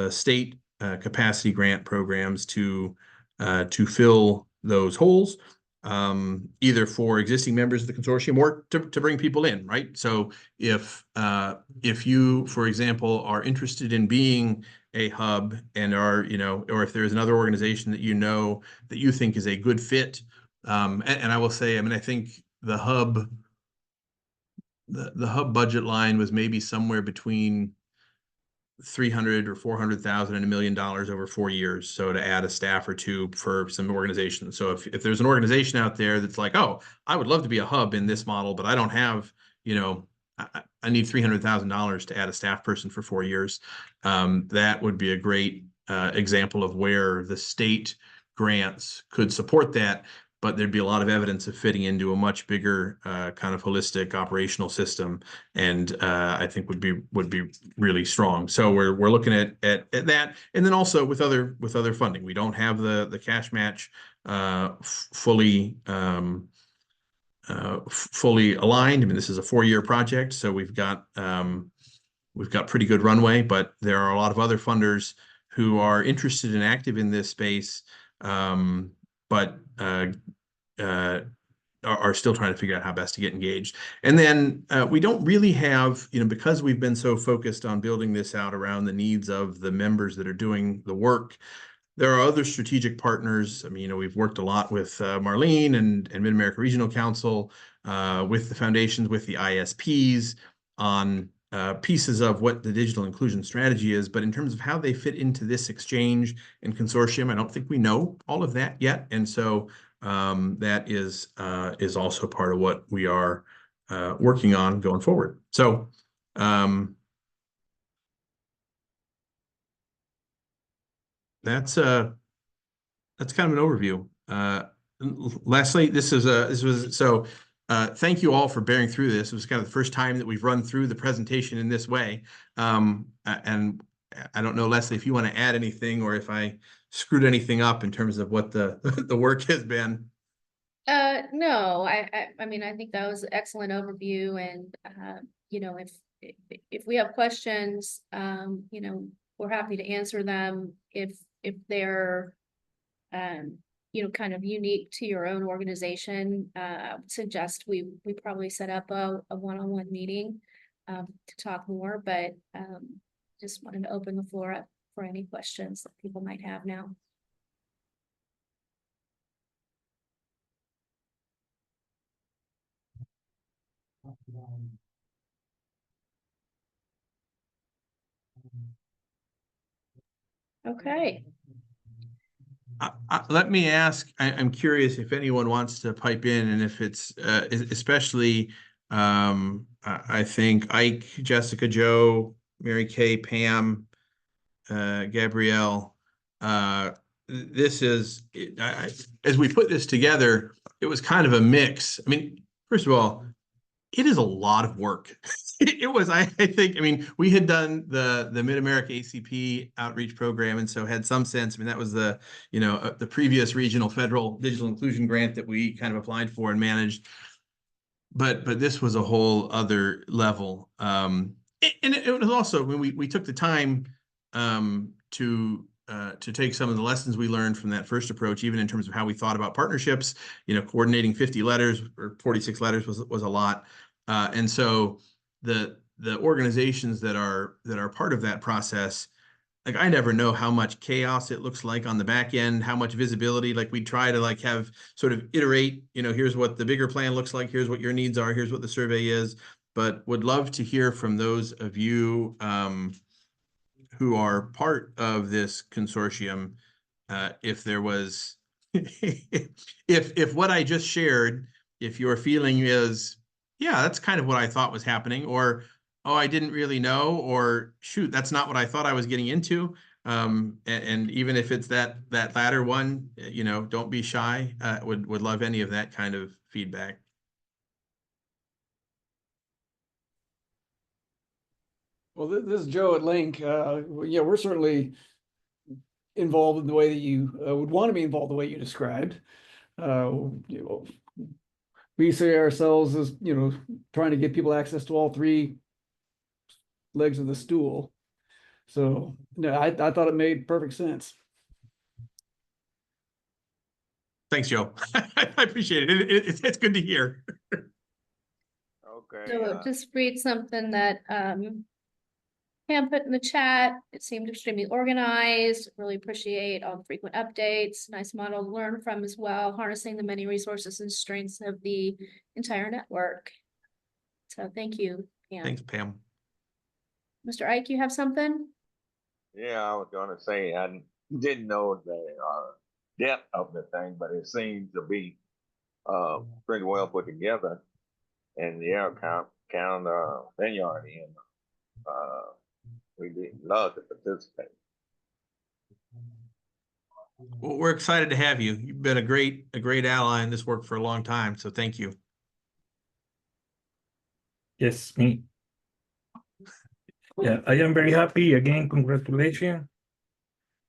state capacity grant programs to fill those holes, either for existing members of the consortium or to bring people in, right? So if you, for example, are interested in being a hub, and are, you know, or if there's another organization that you know that you think is a good fit, and I will say, I mean, I think the hub budget line was maybe somewhere between 300 or 400,000 and $1 million over 4 years. So to add a staff or two for some organizations. So if there's an organization out there that's like, oh, I would love to be a hub in this model, but I don't have, you know, I need $300,000 to add a staff person for 4 years. That would be a great example of where the state grants could support that, but there'd be a lot of evidence of fitting into a much bigger kind of holistic operational system, and I think would be really strong. So we're looking at that, and then also with other funding. We don't have the cash match fully aligned. I mean, this is a 4-year project, so we've got pretty good runway, but there are a lot of other funders who are interested and active in this space, but are still trying to figure out how best to get engaged. And then we don't really have, you know, because we've been so focused on building this out around the needs of the members that are doing the work, there are other strategic partners. I mean, you know, we've worked a lot with Marlene and Mid-America Regional Council, with the foundations, with the ISPs on pieces of what the digital inclusion strategy is. But in terms of how they fit into this exchange and consortium, I don't think we know all of that yet. And so that is also part of what we are working on going forward. So that's kind of an overview. Lastly, this was so thank you all for bearing through this. It was kind of the first time that we've run through the presentation in this way. And I don't know, Leslie, if you want to add anything or if I screwed anything up in terms of what the the work has been. No, I mean, I think that was an excellent overview, and, you know, if we have questions, you know, we're happy to answer them if they're, you know, kind of unique to your own organization. I would suggest we probably set up a one-on-one meeting, to talk more, but, just wanted to open the floor up for any questions that people might have now. Okay. Let me ask, I'm curious if anyone wants to pipe in, and if it's especially I think Ike, Jessica, Joe, Mary Kay, Pam, Gabrielle. This is as we put this together, it was kind of a mix. I mean, first of all, it is a lot of work. It was, I think, I mean, we had done the Mid-America ACP outreach program, and so had some sense. I mean, that was the, you know, the previous regional federal digital inclusion grant that we kind of applied for and managed. But this was a whole other level. And it was also when we took the time to take some of the lessons we learned from that first approach, even in terms of how we thought about partnerships. You know, coordinating 50 letters or 46 letters was a lot. And so the organizations that are part of that process, like, I never know how much chaos it looks like on the back end, how much visibility. Like, we try to like have sort of iterate, you know, here's what the bigger plan looks like, here's what your needs are, here's what the survey is. But would love to hear from those of you who are part of this consortium, if there was, if what I just shared, if your feeling is, yeah, that's kind of what I thought was happening, or, oh, I didn't really know, or shoot, that's not what I thought I was getting into. And even if it's that latter one, you know, don't be shy. Would love any of that kind of feedback. Well, this is Joe at Link. Yeah, we're certainly involved in the way that you would want to be involved the way you described. You know, we see ourselves as, you know, trying to get people access to all three legs of the stool. So no, I thought it made perfect sense. Thanks, Joe. I appreciate it. It's good to hear. Okay. So just read something that Pam put in the chat. It seemed extremely organized. Really appreciate all the frequent updates. Nice model to learn from as well, harnessing the many resources and strengths of the entire network. So thank you, Pam. Thanks, Pam. Mr. Ike, you have something? Yeah, I was gonna say I didn't know the depth of the thing, but it seems to be pretty well put together. And yeah, count Vineyard in. We did love to participate. Well, we're excited to have you. You've been a great ally in this work for a long time. So thank you. Yes, me. Yeah, I am very happy. Again, congratulations.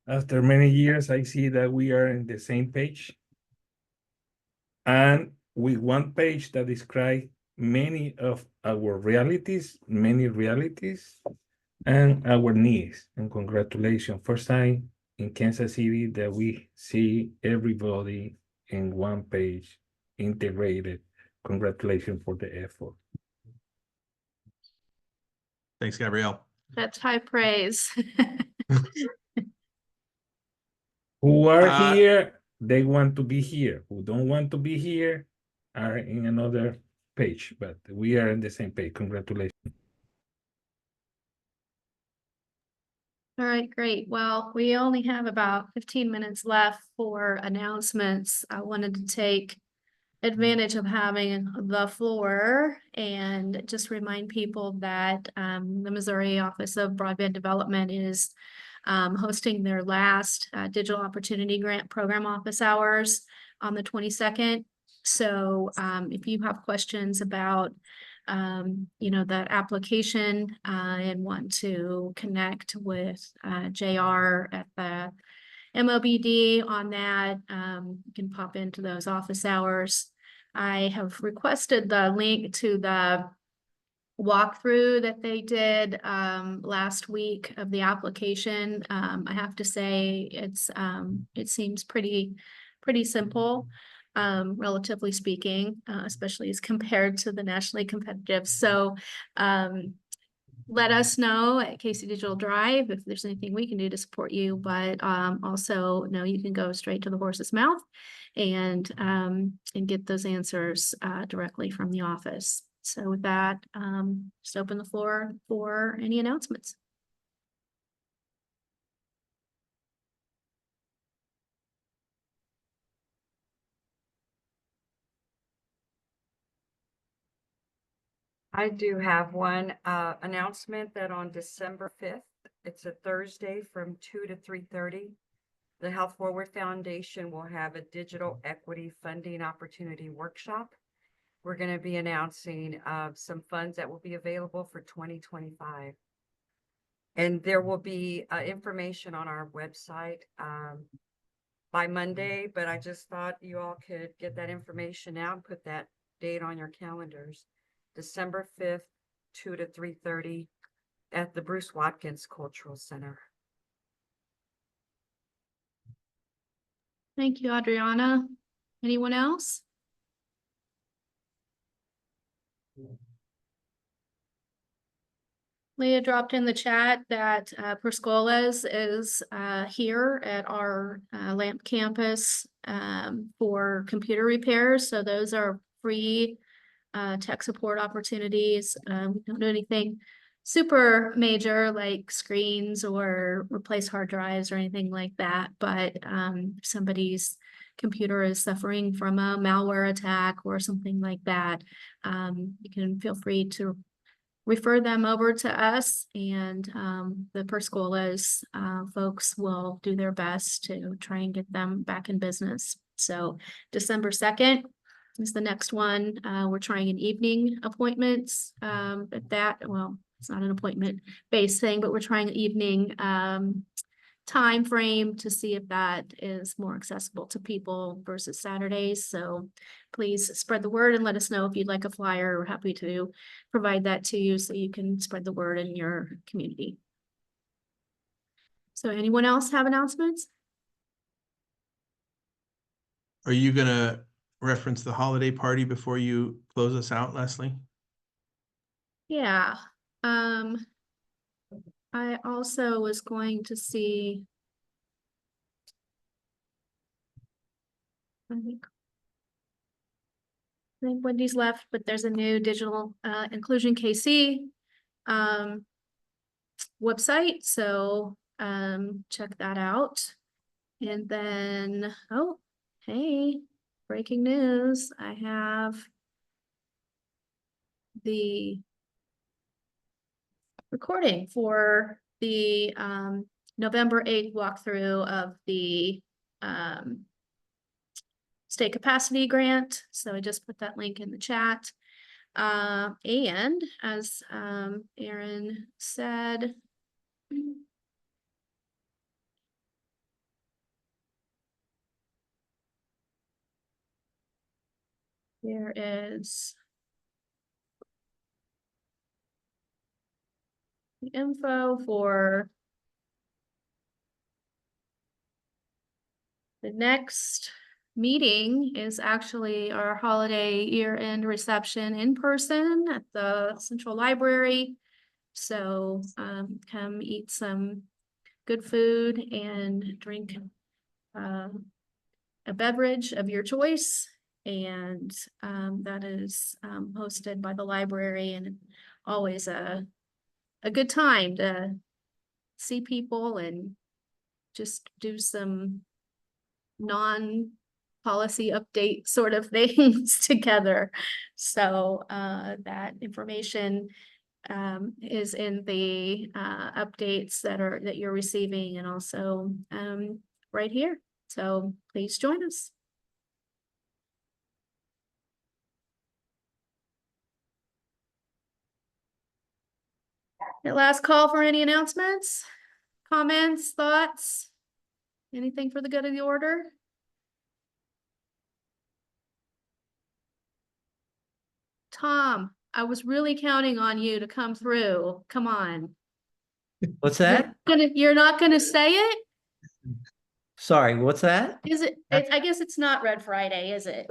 After many years, I see that we are in the same page. And with one page that describes many of our realities, and our needs. And congratulations. First time in Kansas City that we see everybody in one page integrated. Congratulations for the effort. Thanks, Gabrielle. That's high praise. Who are here, they want to be here. Who don't want to be here are in another page, but we are in the same page. Congratulations. All right, great. Well, we only have about 15 minutes left for announcements. I wanted to take advantage of having the floor and just remind people that the Missouri Office of Broadband Development is hosting their last Digital Opportunity Grant Program office hours on the 22nd. So if you have questions about that application and want to connect with JR at the MOBD on that, you can pop into those office hours. I have requested the link to the walkthrough that they did last week of the application. I have to say it seems pretty simple, relatively speaking, especially as compared to the nationally competitive. So let us know at Casey Digital Drive if there's anything we can do to support you, but also know you can go straight to the horse's mouth and get those answers directly from the office. So with that, just open the floor for any announcements. I do have one announcement that on December 5th, it's a Thursday from 2 to 3:30. The Health Forward Foundation will have a digital equity funding opportunity workshop. We're going to be announcing some funds that will be available for 2025. And there will be information on our website by Monday, but I just thought you all could get that information out and put that date on your calendars. December 5th, 2 to 3:30 at the Bruce Watkins Cultural Center. Thank you, Adriana. Anyone else? Leah dropped in the chat that Perscolas is here at our LAMP campus for computer repairs. So those are free tech support opportunities. We don't do anything super major like screens or replace hard drives or anything like that. But if somebody's computer is suffering from a malware attack or something like that, you can feel free to refer them over to us, and the Perscolas folks will do their best to try and get them back in business. So December 2nd is the next one. We're trying an evening appointments at that. Well, it's not an appointment-based thing, but we're trying an evening time frame to see if that is more accessible to people versus Saturdays. So please spread the word and let us know if you'd like a flyer. We're happy to provide that to you so you can spread the word in your community. So anyone else have announcements? Are you gonna reference the holiday party before you close us out, Leslie? Yeah. I also was going to see. I think Wendy's left, but there's a new digital inclusion KC website. So check that out. And then, oh, hey, breaking news. I have the recording for the November 8th walkthrough of the state capacity grant. So I just put that link in the chat. And as Aaron said, there is the info for the next meeting is actually our holiday year-end reception in person at the Central Library. So come eat some good food and drink a beverage of your choice. And that is hosted by the library, and always a good time to see people and just do some non-policy update sort of things together. So that information is in the updates that you're receiving, and also right here. So please join us. Last call for any announcements, comments, thoughts? Anything for the good of the order? Tom, I was really counting on you to come through. Come on. What's that? You're not gonna say it? Sorry, what's that? Is it? I guess it's not Red Friday, is it?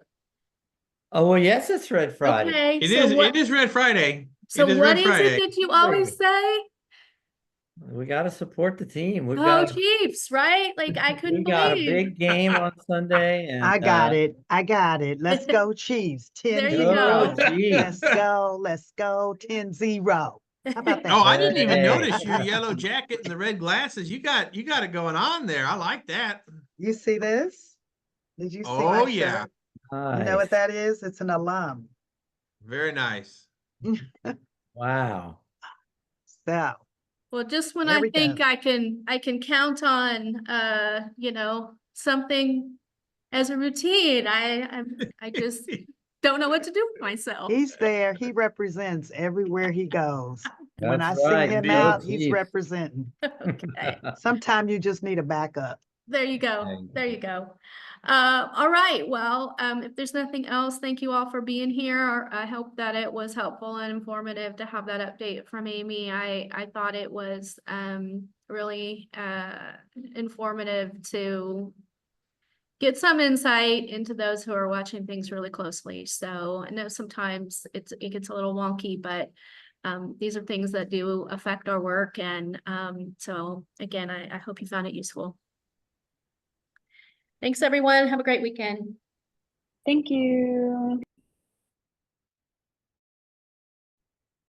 Oh, well, yes, it's Red Friday. Okay, It so is, what, it is Red Friday. so It is what Red is Friday. it that you always say? We got to support the team. We've Oh, got Chiefs, right? Like I we couldn't got a believe. big game on Sunday, and I got it. Let's go Chiefs. There you 10-0. go. Let's go. Let's go. 10-0. How about that? Oh, I didn't even Hey. notice your yellow jacket and the red glasses. You got it going on there. I like that. You see this? Did you see Oh, my yeah. shirt? You know what that is? It's an alum. Very nice. Wow. So Well, just when There I we think go. I can count on something as a routine, I just don't know what to do with myself. he's there. He represents everywhere he goes. When I That's see right. him Go out, he's Chiefs. representing. Okay. Sometimes you just need a backup. There you go. Thank There you go. All right. Well, if there's nothing else, thank you all for being here. I hope that it was helpful and informative to have that update from Amy. I thought it was really informative to get some insight into those who are watching things really closely. So I know sometimes it gets a little wonky, but these are things that do affect our work. And so again, I hope you found it useful. Thanks, everyone. Have a great weekend. Thank you.